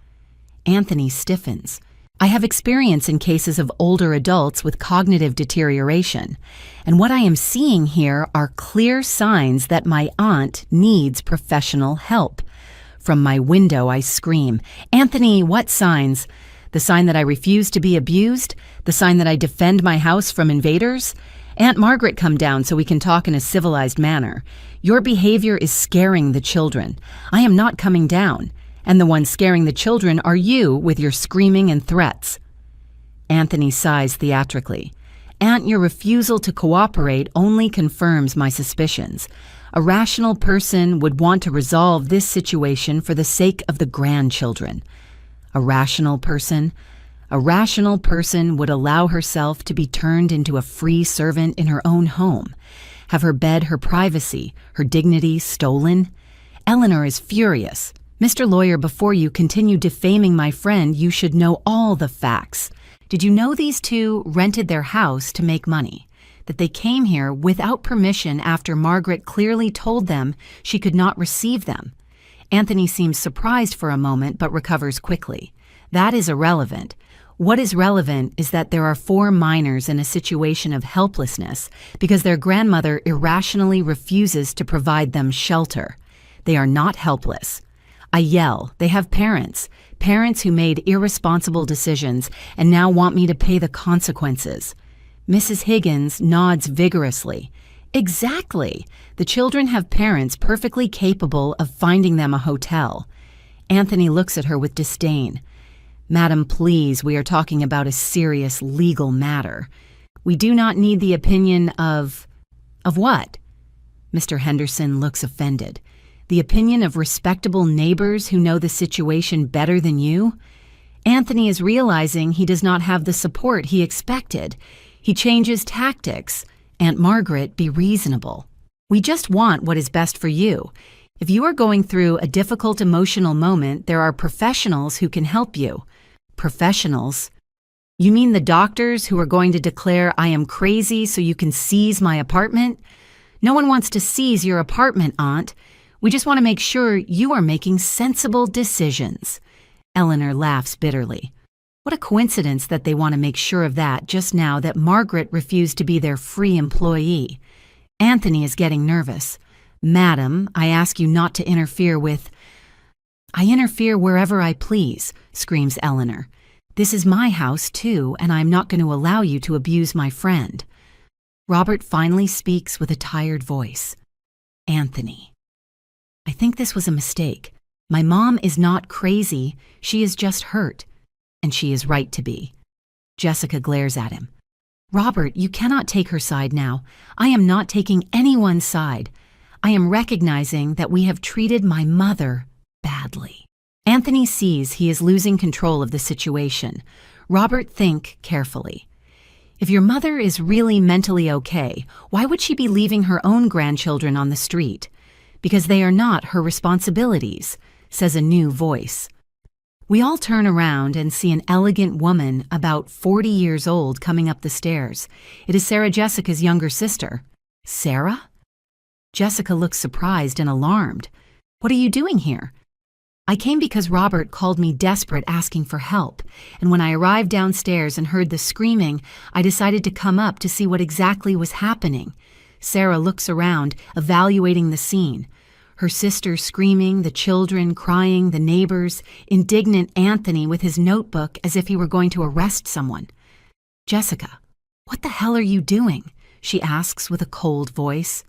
Anthony stiffens. I have experience in cases of older adults with cognitive deterioration, and what I am seeing here are clear signs that my aunt needs professional help. From my window, I scream, Anthony, what signs? The sign that I refuse to be abused? The sign that I defend my house from invaders? Aunt Margaret, come down so we can talk in a civilized manner. Your behavior is scaring the children. I am not coming down. And the ones scaring the children are you with your screaming and threats. Anthony sighs theatrically. Aunt, your refusal to cooperate only confirms my suspicions. A rational person would want to resolve this situation for the sake of the grandchildren. A rational person? A rational person would allow herself to be turned into a free servant in her own home, have her bed, her privacy, her dignity stolen? Eleanor is furious. Mr. Lawyer, before you continue defaming my friend, you should know all the facts. Did you know these two rented their house to make money? That they came here without permission after Margaret clearly told them she could not receive them? Anthony seems surprised for a moment but recovers quickly. That is irrelevant. What is relevant is that there are 4 minors in a situation of helplessness because their grandmother irrationally refuses to provide them shelter. They are not helpless. I yell, they have parents who made irresponsible decisions and now want me to pay the consequences. Mrs. Higgins nods vigorously. Exactly. The children have parents perfectly capable of finding them a hotel. Anthony looks at her with disdain. Madam, please, we are talking about a serious legal matter. We do not need the opinion of what? Mr. Henderson looks offended. The opinion of respectable neighbors who know the situation better than you? Anthony is realizing he does not have the support he expected. He changes tactics. Aunt Margaret, be reasonable. We just want what is best for you. If you are going through a difficult emotional moment, there are professionals who can help you. Professionals? You mean the doctors who are going to declare I am crazy so you can seize my apartment? No one wants to seize your apartment, Aunt. We just want to make sure you are making sensible decisions. Eleanor laughs bitterly. What a coincidence that they want to make sure of that just now that Margaret refused to be their free employee. Anthony is getting nervous. Madam, I ask you not to interfere with... I interfere wherever I please, screams Eleanor. This is my house, too, and I am not going to allow you to abuse my friend. Robert finally speaks with a tired voice. Anthony. I think this was a mistake. My mom is not crazy. She is just hurt. And she is right to be. Jessica glares at him. Robert, you cannot take her side now. I am not taking anyone's side. I am recognizing that we have treated my mother badly. Anthony sees he is losing control of the situation. Robert, think carefully. If your mother is really mentally okay, why would she be leaving her own grandchildren on the street? Because they are not her responsibilities, says a new voice. We all turn around and see an elegant woman about 40 years old coming up the stairs. It is Sarah Jessica's younger sister. Sarah? Jessica looks surprised and alarmed. What are you doing here? I came because Robert called me desperate asking for help, and when I arrived downstairs and heard the screaming, I decided to come up to see what exactly was happening. Sarah looks around, evaluating the scene. Her sister screaming, the children crying, the neighbors, indignant Anthony with his notebook as if he were going to arrest someone. Jessica, what the hell are you doing? She asks with a cold voice.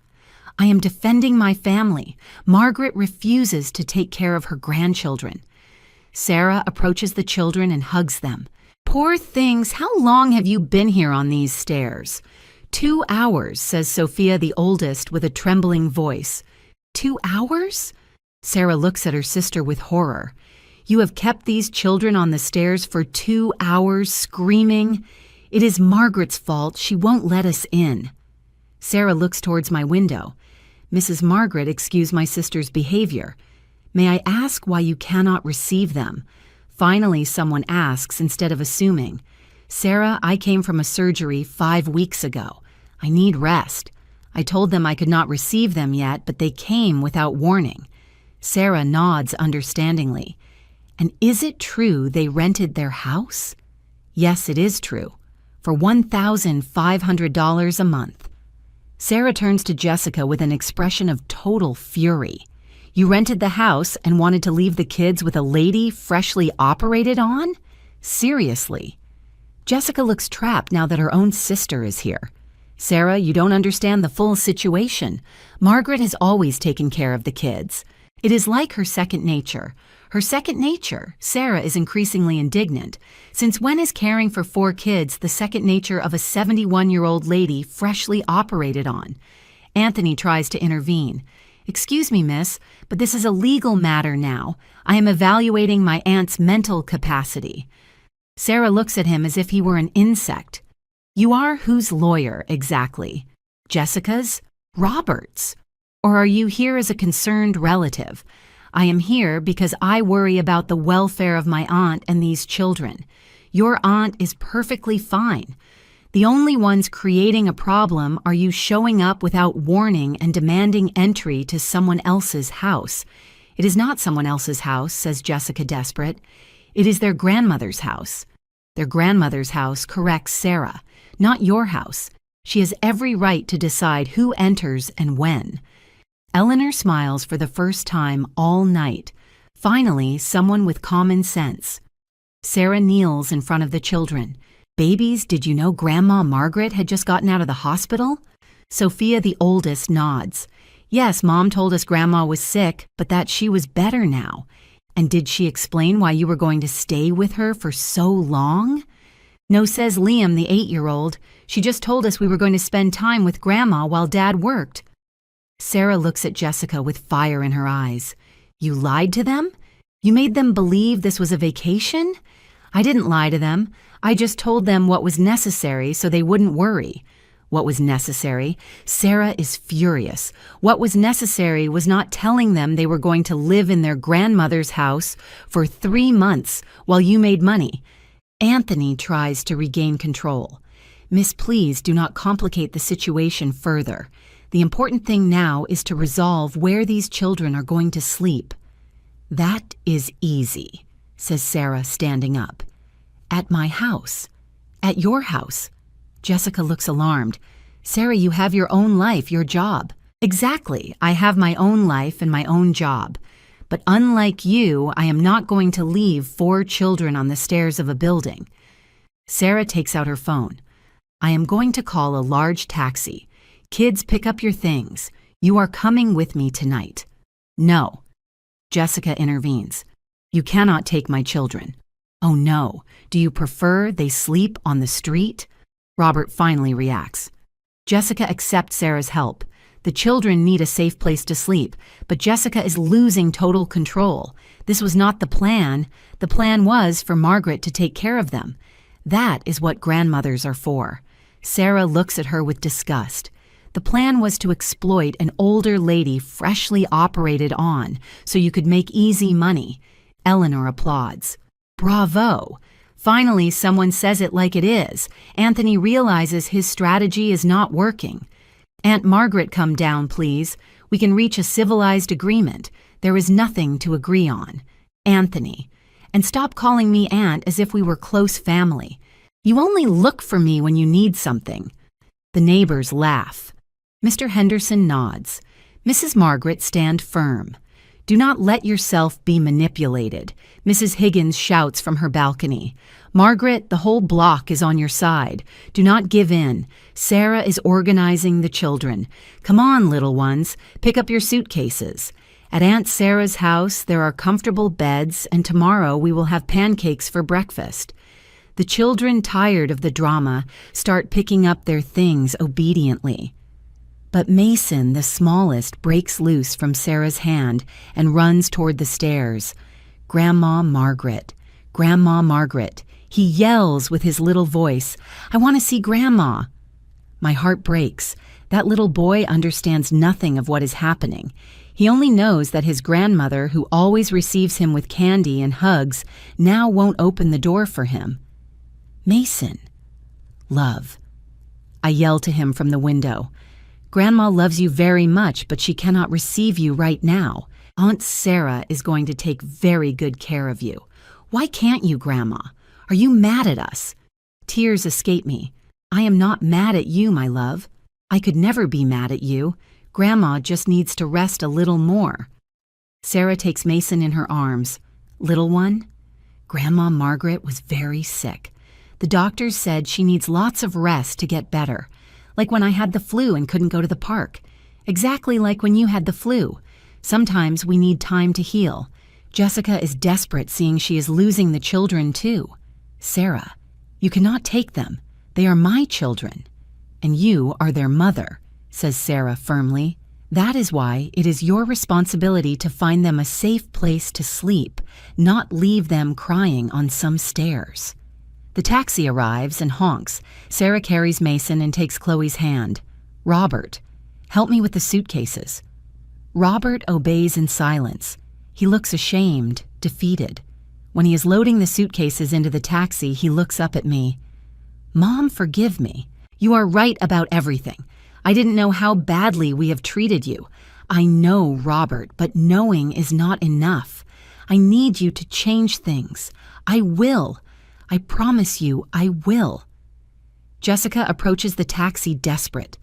I am defending my family. Margaret refuses to take care of her grandchildren. Sarah approaches the children and hugs them. Poor things, how long have you been here on these stairs? 2 hours, says Sophia the oldest with a trembling voice. 2 hours? Sarah looks at her sister with horror. You have kept these children on the stairs for 2 hours, screaming. It is Margaret's fault. She won't let us in. Sarah looks towards my window. Mrs. Margaret, excuse my sister's behavior. May I ask why you cannot receive them? Finally, someone asks instead of assuming. Sarah, I came from a surgery 5 weeks ago. I need rest. I told them I could not receive them yet, but they came without warning. Sarah nods understandingly. And is it true they rented their house? Yes, it is true. For $1,500 a month. Sarah turns to Jessica with an expression of total fury. You rented the house and wanted to leave the kids with a lady freshly operated on? Seriously. Jessica looks trapped now that her own sister is here. Sarah, you don't understand the full situation. Margaret has always taken care of the kids. It is like her second nature. Her second nature, Sarah is increasingly indignant. Since when is caring for 4 kids the second nature of a 71-year-old lady freshly operated on? Anthony tries to intervene. Excuse me, miss, but this is a legal matter now. I am evaluating my aunt's mental capacity. Sarah looks at him as if he were an insect. You are whose lawyer, exactly? Jessica's? Robert's? Or are you here as a concerned relative? I am here because I worry about the welfare of my aunt and these children. Your aunt is perfectly fine. The only ones creating a problem are you showing up without warning and demanding entry to someone else's house. It is not someone else's house, says Jessica, desperate. It is their grandmother's house. Their grandmother's house corrects Sarah, not your house. She has every right to decide who enters and when. Eleanor smiles for the first time all night. Finally, someone with common sense. Sarah kneels in front of the children. Babies, did you know Grandma Margaret had just gotten out of the hospital? Sophia, the oldest, nods. Yes, Mom told us Grandma was sick, but that she was better now. And did she explain why you were going to stay with her for so long? No, says Liam, the 8-year-old. She just told us we were going to spend time with Grandma while Dad worked. Sarah looks at Jessica with fire in her eyes. You lied to them? You made them believe this was a vacation? I didn't lie to them. I just told them what was necessary so they wouldn't worry. What was necessary? Sarah is furious. What was necessary was not telling them they were going to live in their grandmother's house for 3 months while you made money. Anthony tries to regain control. Miss, please do not complicate the situation further. The important thing now is to resolve where these children are going to sleep. That is easy, says Sarah, standing up. At my house. At your house. Jessica looks alarmed. Sarah, you have your own life, your job. Exactly, I have my own life and my own job. But unlike you, I am not going to leave 4 children on the stairs of a building. Sarah takes out her phone. I am going to call a large taxi. Kids, pick up your things. You are coming with me tonight. No. Jessica intervenes. You cannot take my children. Oh no. Do you prefer they sleep on the street? Robert finally reacts. Jessica accepts Sarah's help. The children need a safe place to sleep, but Jessica is losing total control. This was not the plan. The plan was for Margaret to take care of them. That is what grandmothers are for. Sarah looks at her with disgust. The plan was to exploit an older lady freshly operated on so you could make easy money. Eleanor applauds. Bravo! Finally, someone says it like it is. Anthony realizes his strategy is not working. Aunt Margaret, come down, please. We can reach a civilized agreement. There is nothing to agree on. Anthony. And stop calling me aunt as if we were close family. You only look for me when you need something. The neighbors laugh. Mr. Henderson nods. Mrs. Margaret, stand firm. Do not let yourself be manipulated. Mrs. Higgins shouts from her balcony. Margaret, the whole block is on your side. Do not give in. Sarah is organizing the children. Come on, little ones. Pick up your suitcases. At Aunt Sarah's house, there are comfortable beds, and tomorrow we will have pancakes for breakfast. The children, tired of the drama, start picking up their things obediently. But Mason, the smallest, breaks loose from Sarah's hand and runs toward the stairs. Grandma Margaret. Grandma Margaret. He yells with his little voice, "I want to see Grandma." My heart breaks. That little boy understands nothing of what is happening. He only knows that his grandmother, who always receives him with candy and hugs, now won't open the door for him. "Mason." "Love." I yell to him from the window. "Grandma loves you very much, but she cannot receive you right now. Aunt Sarah is going to take very good care of you. Why can't you, Grandma? Are you mad at us?" Tears escape me. "I am not mad at you, my love. I could never be mad at you. Grandma just needs to rest a little more." Sarah takes Mason in her arms. "Little one?" Grandma Margaret was very sick. The doctors said she needs lots of rest to get better. Like when I had the flu and couldn't go to the park. Exactly like when you had the flu. Sometimes we need time to heal. Jessica is desperate, seeing she is losing the children too. "Sarah, you cannot take them. They are my children. And you are their mother," says Sarah firmly. "That is why it is your responsibility to find them a safe place to sleep, not leave them crying on some stairs." The taxi arrives and honks. Sarah carries Mason and takes Chloe's hand. "Robert, help me with the suitcases." Robert obeys in silence. He looks ashamed, defeated. When he is loading the suitcases into the taxi, he looks up at me. "Mom, forgive me. You are right about everything. I didn't know how badly we have treated you. I know, Robert, but knowing is not enough. I need you to change things. I will. I promise you, I will." Jessica approaches the taxi desperate.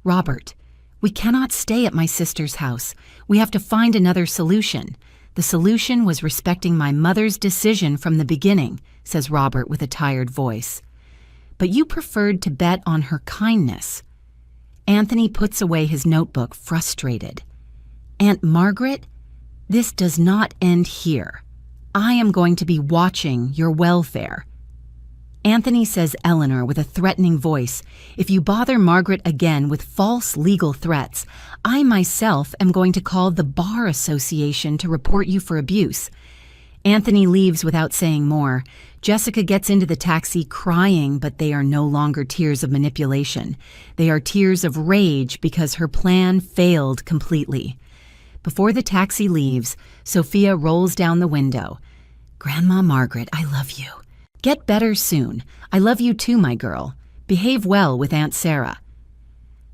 "Robert, we cannot stay at my sister's house. We have to find another solution. The solution was respecting my mother's decision from the beginning," says Robert with a tired voice. "But you preferred to bet on her kindness." Anthony puts away his notebook, frustrated. "Aunt Margaret, this does not end here. I am going to be watching your welfare." Anthony says Eleanor with a threatening voice, "If you bother Margaret again with false legal threats, I myself am going to call the Bar Association to report you for abuse." Anthony leaves without saying more. Jessica gets into the taxi crying, but they are no longer tears of manipulation. They are tears of rage because her plan failed completely. Before the taxi leaves, Sophia rolls down the window. "Grandma Margaret, I love you. Get better soon. I love you too, my girl. Behave well with Aunt Sarah."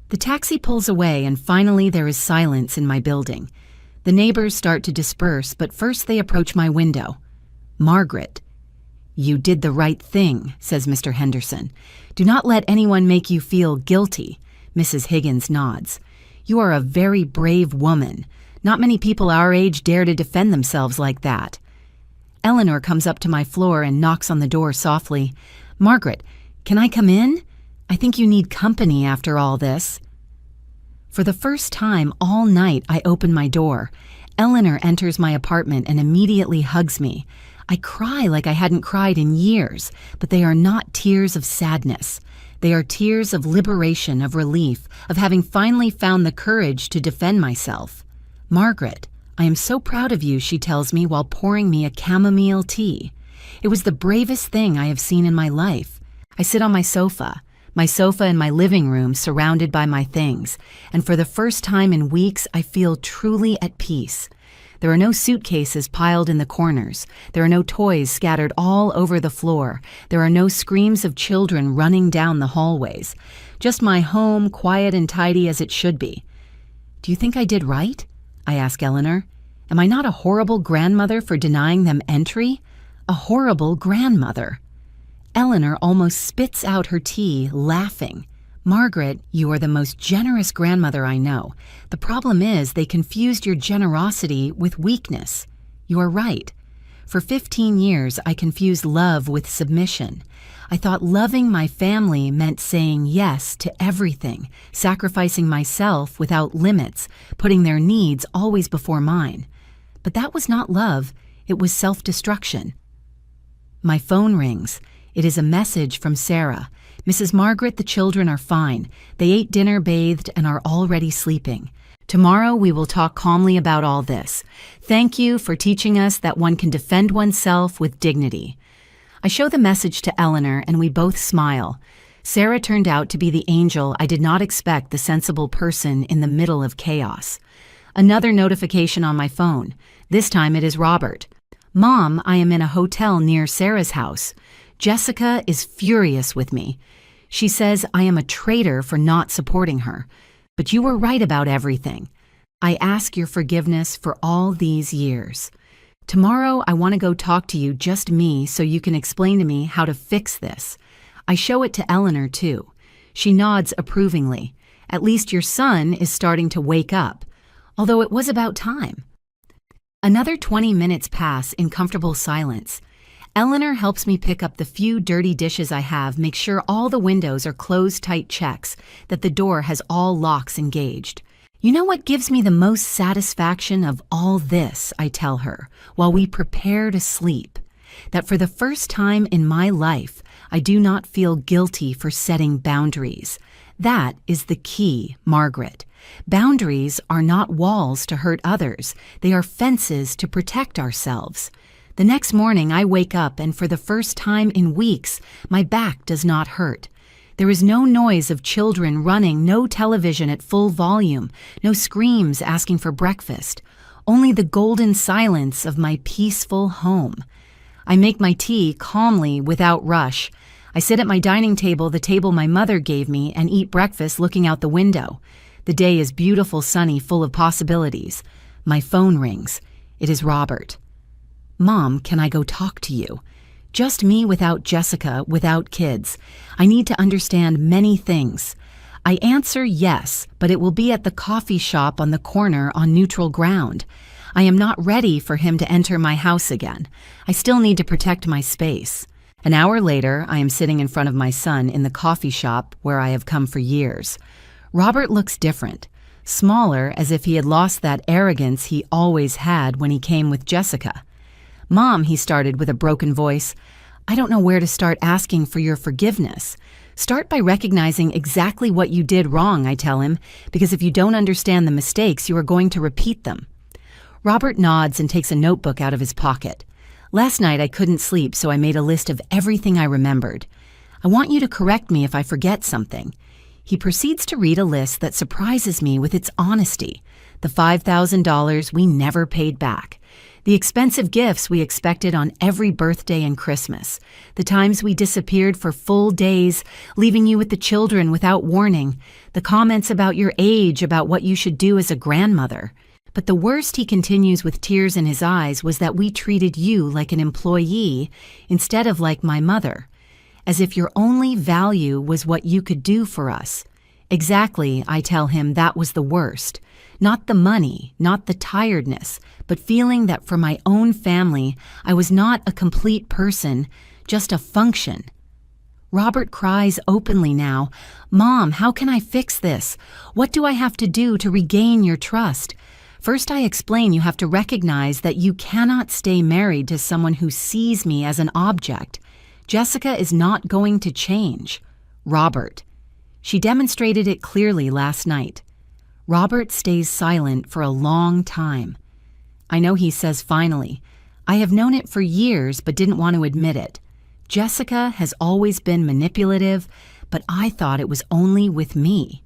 The taxi pulls away, and finally there is silence in my building. The neighbors start to disperse, but first they approach my window. "Margaret." "You did the right thing," says Mr. Henderson. "Do not let anyone make you feel guilty." Mrs. Higgins nods. "You are a very brave woman. Not many people our age dare to defend themselves like that." Eleanor comes up to my floor and knocks on the door softly. "Margaret, can I come in? I think you need company after all this." For the first time all night, I open my door. Eleanor enters my apartment and immediately hugs me. I cry like I hadn't cried in years, but they are not tears of sadness. They are tears of liberation, of relief, of having finally found the courage to defend myself. "Margaret, I am so proud of you," she tells me while pouring me a chamomile tea. It was the bravest thing I have seen in my life. I sit on my sofa in my living room surrounded by my things, and for the first time in weeks I feel truly at peace. There are no suitcases piled in the corners. There are no toys scattered all over the floor. There are no screams of children running down the hallways. Just my home, quiet and tidy as it should be. "Do you think I did right?" I ask Eleanor. "Am I not a horrible grandmother for denying them entry? A horrible grandmother." Eleanor almost spits out her tea, laughing. "Margaret, you are the most generous grandmother I know. The problem is they confused your generosity with weakness. You are right. For 15 years, I confused love with submission. I thought loving my family meant saying yes to everything, sacrificing myself without limits, putting their needs always before mine. But that was not love. It was self-destruction." My phone rings. It is a message from Sarah. Mrs. Margaret, the children are fine. They ate dinner, bathed, and are already sleeping. Tomorrow we will talk calmly about all this. Thank you for teaching us that one can defend oneself with dignity. I show the message to Eleanor and we both smile. Sarah turned out to be the angel I did not expect, the sensible person in the middle of chaos. Another notification on my phone. This time it is Robert. Mom, I am in a hotel near Sarah's house. Jessica is furious with me. She says I am a traitor for not supporting her. But you were right about everything. I ask your forgiveness for all these years. Tomorrow I want to go talk to you, just me, so you can explain to me how to fix this. I show it to Eleanor too. She nods approvingly. At least your son is starting to wake up. Although it was about time. Another 20 minutes pass in comfortable silence. Eleanor helps me pick up the few dirty dishes I have, make sure all the windows are closed tight, checks that the door has all locks engaged. You know what gives me the most satisfaction of all this, I tell her, while we prepare to sleep? That for the first time in my life, I do not feel guilty for setting boundaries. That is the key, Margaret. Boundaries are not walls to hurt others. They are fences to protect ourselves. The next morning, I wake up and for the first time in weeks, my back does not hurt. There is no noise of children running, no television at full volume, no screams asking for breakfast, only the golden silence of my peaceful home. I make my tea calmly without rush. I sit at my dining table, the table my mother gave me, and eat breakfast looking out the window. The day is beautiful, sunny, full of possibilities. My phone rings. It is Robert. Mom, can I go talk to you? Just me without Jessica, without kids. I need to understand many things. I answer yes, but it will be at the coffee shop on the corner on neutral ground. I am not ready for him to enter my house again. I still need to protect my space. An hour later, I am sitting in front of my son in the coffee shop where I have come for years. Robert looks different, smaller, as if he had lost that arrogance he always had when he came with Jessica. Mom, he started with a broken voice, I don't know where to start asking for your forgiveness. Start by recognizing exactly what you did wrong, I tell him, because if you don't understand the mistakes, you are going to repeat them. Robert nods and takes a notebook out of his pocket. Last night I couldn't sleep, so I made a list of everything I remembered. I want you to correct me if I forget something. He proceeds to read a list that surprises me with its honesty. The $5,000 we never paid back. The expensive gifts we expected on every birthday and Christmas. The times we disappeared for full days, leaving you with the children without warning. The comments about your age, about what you should do as a grandmother. But the worst, he continues with tears in his eyes, was that we treated you like an employee instead of like my mother. As if your only value was what you could do for us. Exactly, I tell him, that was the worst. Not the money, not the tiredness, but feeling that for my own family, I was not a complete person, just a function. Robert cries openly now, Mom, how can I fix this? What do I have to do to regain your trust? First, I explain you have to recognize that you cannot stay married to someone who sees me as an object. Jessica is not going to change. Robert. She demonstrated it clearly last night. Robert stays silent for a long time. I know he says finally, I have known it for years but didn't want to admit it. Jessica has always been manipulative, but I thought it was only with me.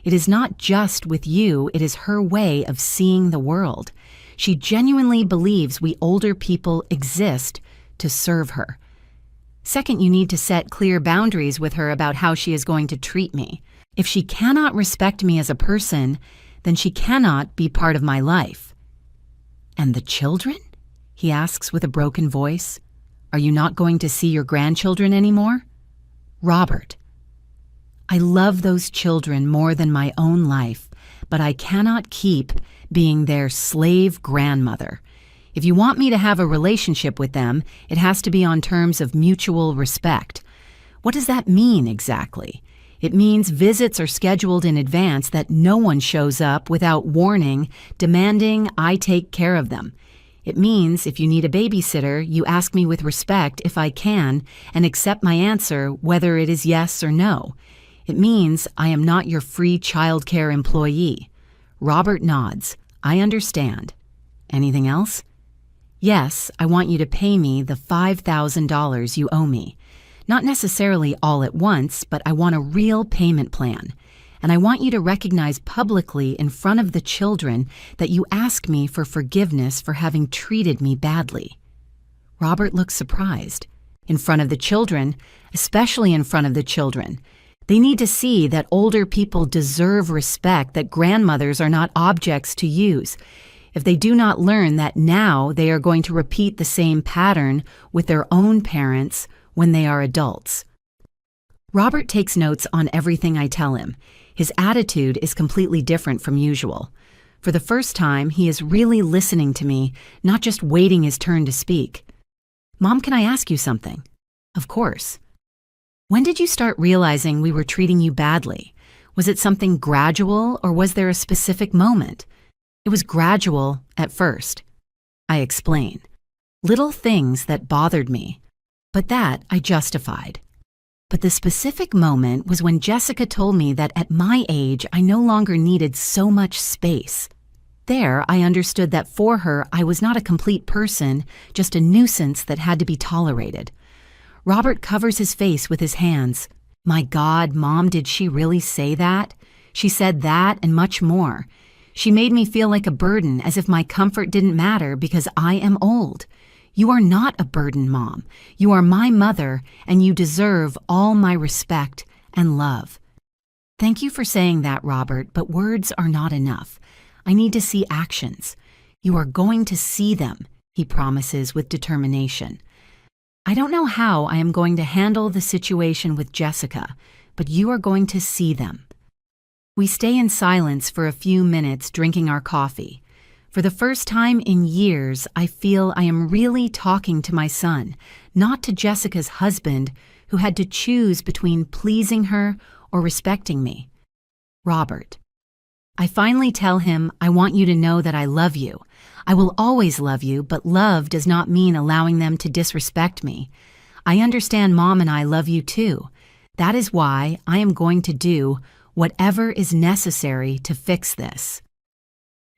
It is not just with you, it is her way of seeing the world. She genuinely believes we older people exist to serve her. Second, you need to set clear boundaries with her about how she is going to treat me. If she cannot respect me as a person, then she cannot be part of my life. And the children? He asks with a broken voice. Are you not going to see your grandchildren anymore? Robert. I love those children more than my own life, but I cannot keep being their slave grandmother. If you want me to have a relationship with them, it has to be on terms of mutual respect. What does that mean exactly? It means visits are scheduled in advance, that no one shows up without warning, demanding I take care of them. It means if you need a babysitter, you ask me with respect if I can and accept my answer whether it is yes or no. It means I am not your free childcare employee. Robert nods. I understand. Anything else? Yes, I want you to pay me the $5,000 you owe me. Not necessarily all at once, but I want a real payment plan. And I want you to recognize publicly in front of the children that you ask me for forgiveness for having treated me badly. Robert looks surprised. In front of the children, especially in front of the children. They need to see that older people deserve respect, that grandmothers are not objects to use. If they do not learn that now they are going to repeat the same pattern with their own parents when they are adults. Robert takes notes on everything I tell him. His attitude is completely different from usual. For the first time, he is really listening to me, not just waiting his turn to speak. Mom, can I ask you something? Of course. When did you start realizing we were treating you badly? Was it something gradual or was there a specific moment? It was gradual at first. I explain. Little things that bothered me, but that I justified. But the specific moment was when Jessica told me that at my age I no longer needed so much space. There, I understood that for her I was not a complete person, just a nuisance that had to be tolerated. Robert covers his face with his hands. My God, Mom, did she really say that? She said that and much more. She made me feel like a burden, as if my comfort didn't matter because I am old. You are not a burden, Mom. You are my mother, and you deserve all my respect and love. Thank you for saying that, Robert, but words are not enough. I need to see actions. You are going to see them, he promises with determination. I don't know how I am going to handle the situation with Jessica, but you are going to see them. We stay in silence for a few minutes drinking our coffee. For the first time in years, I feel I am really talking to my son, not to Jessica's husband, who had to choose between pleasing her or respecting me. Robert. I finally tell him, I want you to know that I love you. I will always love you, but love does not mean allowing them to disrespect me. I understand Mom and I love you too. That is why I am going to do whatever is necessary to fix this.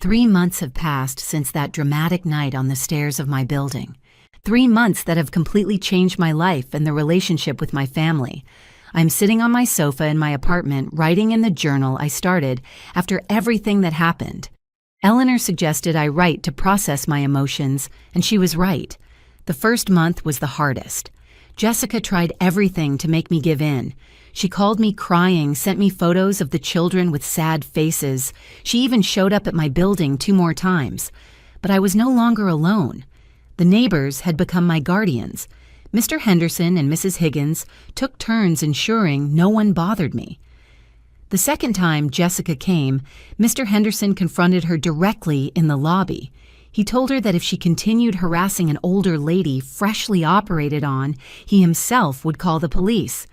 3 months have passed since that dramatic night on the stairs of my building. 3 months that have completely changed my life and the relationship with my family. I'm sitting on my sofa in my apartment writing in the journal I started after everything that happened. Eleanor suggested I write to process my emotions, and she was right. The first month was the hardest. Jessica tried everything to make me give in. She called me crying, sent me photos of the children with sad faces. She even showed up at my building 2 more times. But I was no longer alone. The neighbors had become my guardians. Mr. Henderson and Mrs. Higgins took turns ensuring no one bothered me. The second time Jessica came, Mr. Henderson confronted her directly in the lobby. He told her that if she continued harassing an older lady freshly operated on, he himself would call the police.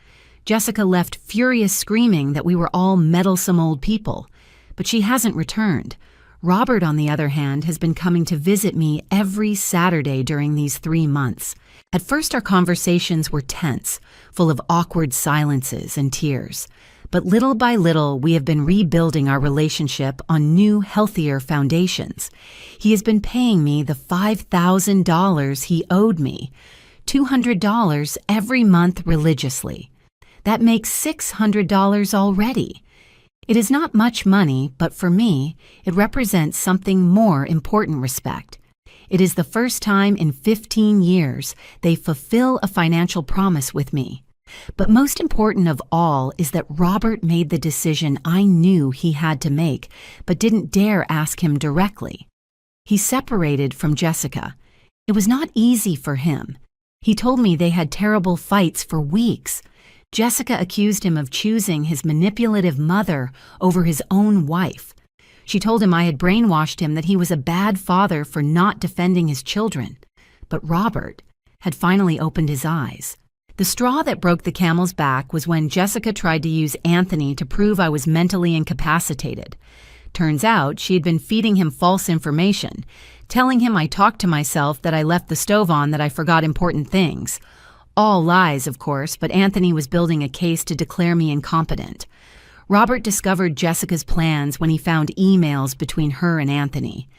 Jessica left furious, screaming that we were all meddlesome old people. But she hasn't returned. Robert, on the other hand, has been coming to visit me every Saturday during these 3 months. At first, our conversations were tense, full of awkward silences and tears. But little by little, we have been rebuilding our relationship on new, healthier foundations. He has been paying me the $5,000 he owed me, $200 every month religiously. That makes $600 already. It is not much money, but for me, it represents something more important respect. It is the first time in 15 years they fulfill a financial promise with me. But most important of all is that Robert made the decision I knew he had to make, but didn't dare ask him directly. He separated from Jessica. It was not easy for him. He told me they had terrible fights for weeks. Jessica accused him of choosing his manipulative mother over his own wife. She told him I had brainwashed him that he was a bad father for not defending his children. But Robert had finally opened his eyes. The straw that broke the camel's back was when Jessica tried to use Anthony to prove I was mentally incapacitated. Turns out she had been feeding him false information, telling him I talked to myself, that I left the stove on, that I forgot important things. All lies, of course, but Anthony was building a case to declare me incompetent. Robert discovered Jessica's plans when he found emails between her and Anthony.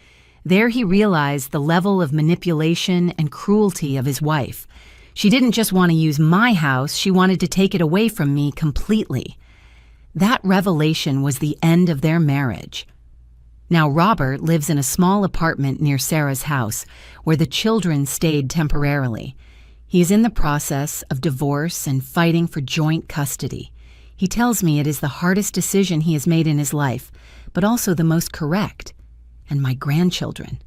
There he realized the level of manipulation and cruelty of his wife. She didn't just want to use my house, she wanted to take it away from me completely. That revelation was the end of their marriage. Now Robert lives in a small apartment near Sarah's house, where the children stayed temporarily. He is in the process of divorce and fighting for joint custody. He tells me it is the hardest decision he has made in his life, but also the most correct. And my grandchildren.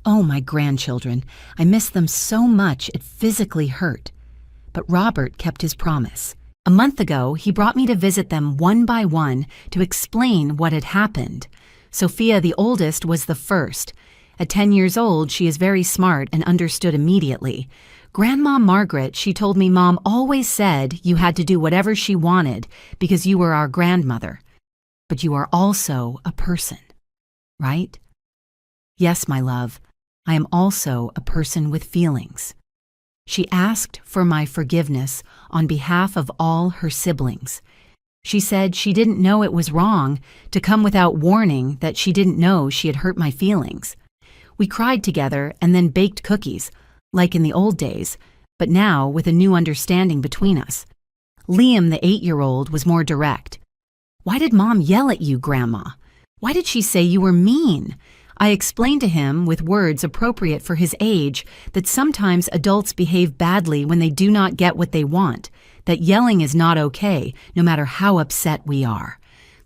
Oh, my grandchildren. I miss them so much it physically hurt. But Robert kept his promise. A month ago, he brought me to visit them one by one to explain what had happened. Sophia, the oldest, was the first. At 10 years old, she is very smart and understood immediately. Grandma Margaret, she told me, Mom always said you had to do whatever she wanted because you were our grandmother. But you are also a person, right? Yes, my love, I am also a person with feelings. She asked for my forgiveness on behalf of all her siblings. She said she didn't know it was wrong to come without warning, that she didn't know she had hurt my feelings. We cried together and then baked cookies, like in the old days, but now with a new understanding between us. Liam, the 8-year-old, was more direct. Why did Mom yell at you, Grandma? Why did she say you were mean? I explained to him, with words appropriate for his age, that sometimes adults behave badly when they do not get what they want, that yelling is not okay, no matter how upset we are.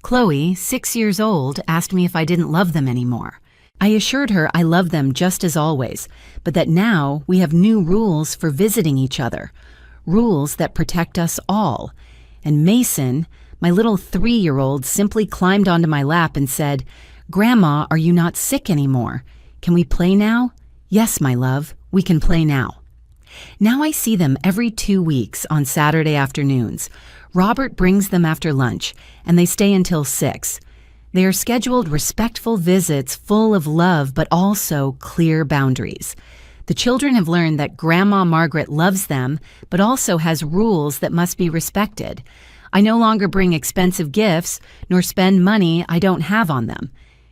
Chloe, 6 years old, asked me if I didn't love them anymore. I assured her I love them just as always, but that now we have new rules for visiting each other, rules that protect us all. And Mason, my little 3-year-old, simply climbed onto my lap and said, Grandma, are you not sick anymore? Can we play now? Yes, my love, we can play now. Now I see them every 2 weeks on Saturday afternoons. Robert brings them after lunch, and they stay until 6. They are scheduled respectful visits full of love but also clear boundaries. The children have learned that Grandma Margaret loves them but also has rules that must be respected. I no longer bring expensive gifts nor spend money I don't have on them.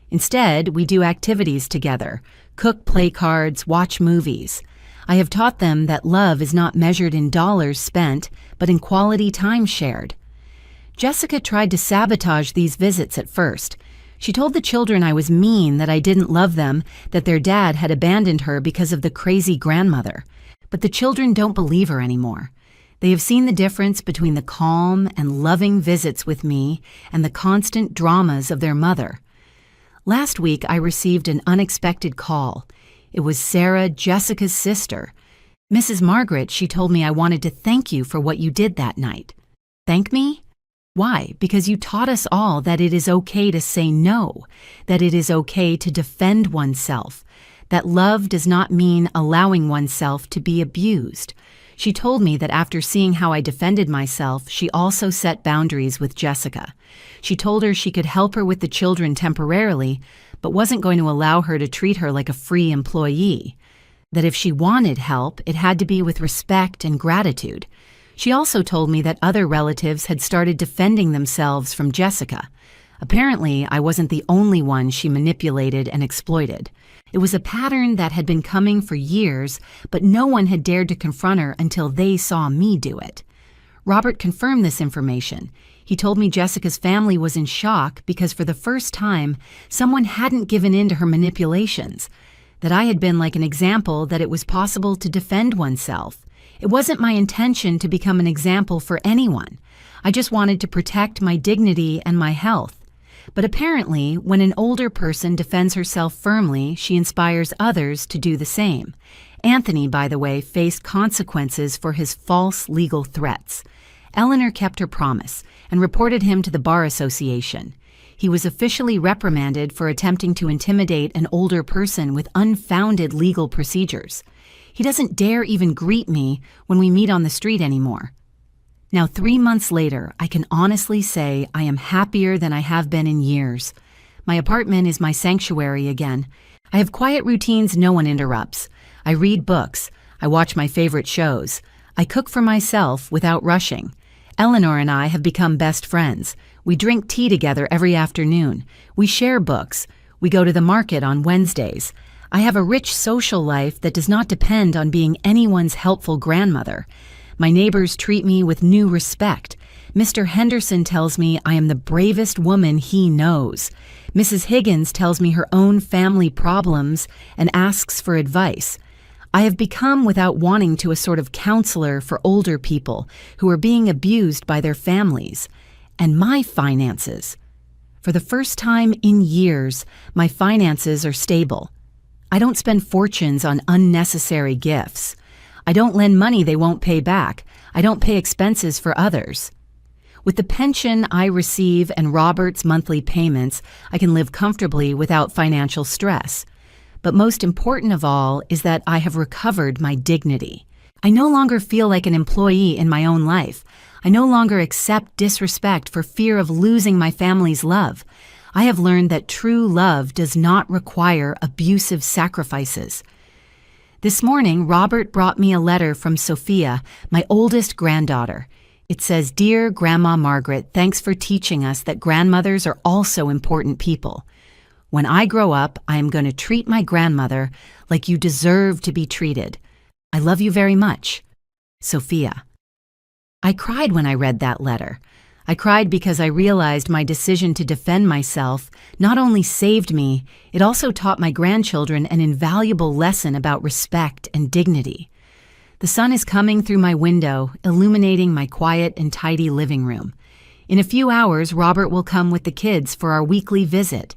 Instead, we do activities together, cook play cards, watch movies. I have taught them that love is not measured in dollars spent, but in quality time shared. Jessica tried to sabotage these visits at first. She told the children I was mean, that I didn't love them, that their dad had abandoned her because of the crazy grandmother. But the children don't believe her anymore. They have seen the difference between the calm and loving visits with me and the constant dramas of their mother. Last week, I received an unexpected call. It was Sarah, Jessica's sister. Mrs. Margaret, she told me I wanted to thank you for what you did that night. Thank me? Why? Because you taught us all that it is okay to say no, that it is okay to defend oneself, that love does not mean allowing oneself to be abused. She told me that after seeing how I defended myself, she also set boundaries with Jessica. She told her she could help her with the children temporarily, but wasn't going to allow her to treat her like a free employee. That if she wanted help, it had to be with respect and gratitude. She also told me that other relatives had started defending themselves from Jessica. Apparently, I wasn't the only one she manipulated and exploited. It was a pattern that had been coming for years, but no one had dared to confront her until they saw me do it. Robert confirmed this information. He told me Jessica's family was in shock because for the first time, someone hadn't given in to her manipulations, that I had been like an example that it was possible to defend oneself. It wasn't my intention to become an example for anyone. I just wanted to protect my dignity and my health. But apparently, when an older person defends herself firmly, she inspires others to do the same. Anthony, by the way, faced consequences for his false legal threats. Eleanor kept her promise and reported him to the Bar Association. He was officially reprimanded for attempting to intimidate an older person with unfounded legal procedures. He doesn't dare even greet me when we meet on the street anymore. Now, 3 months later, I can honestly say I am happier than I have been in years. My apartment is my sanctuary again. I have quiet routines no one interrupts. I read books. I watch my favorite shows. I cook for myself without rushing. Eleanor and I have become best friends. We drink tea together every afternoon. We share books. We go to the market on Wednesdays. I have a rich social life that does not depend on being anyone's helpful grandmother. My neighbors treat me with new respect. Mr. Henderson tells me I am the bravest woman he knows. Mrs. Higgins tells me her own family problems and asks for advice. I have become, without wanting to, a sort of counselor for older people who are being abused by their families. And my finances. For the first time in years, my finances are stable. I don't spend fortunes on unnecessary gifts. I don't lend money they won't pay back. I don't pay expenses for others. With the pension I receive and Robert's monthly payments, I can live comfortably without financial stress. But most important of all is that I have recovered my dignity. I no longer feel like an employee in my own life. I no longer accept disrespect for fear of losing my family's love. I have learned that true love does not require abusive sacrifices. This morning, Robert brought me a letter from Sophia, my oldest granddaughter. It says, "Dear Grandma Margaret, thanks for teaching us that grandmothers are also important people. When I grow up, I am going to treat my grandmother like you deserve to be treated. I love you very much. Sophia." I cried when I read that letter. I cried because I realized my decision to defend myself not only saved me, it also taught my grandchildren an invaluable lesson about respect and dignity. The sun is coming through my window, illuminating my quiet and tidy living room. In a few hours, Robert will come with the kids for our weekly visit.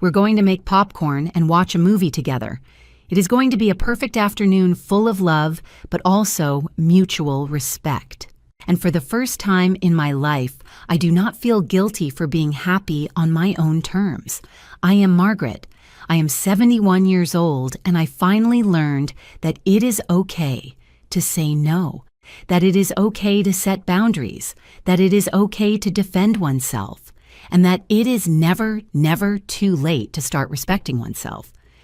We're going to make popcorn and watch a movie together. It is going to be a perfect afternoon full of love, but also mutual respect. And for the first time in my life, I do not feel guilty for being happy on my own terms. I am Margaret. I am 71 years old, and I finally learned that it is okay to say no, that it is okay to set boundaries, that it is okay to defend oneself, and that it is never, never too late to start respecting oneself.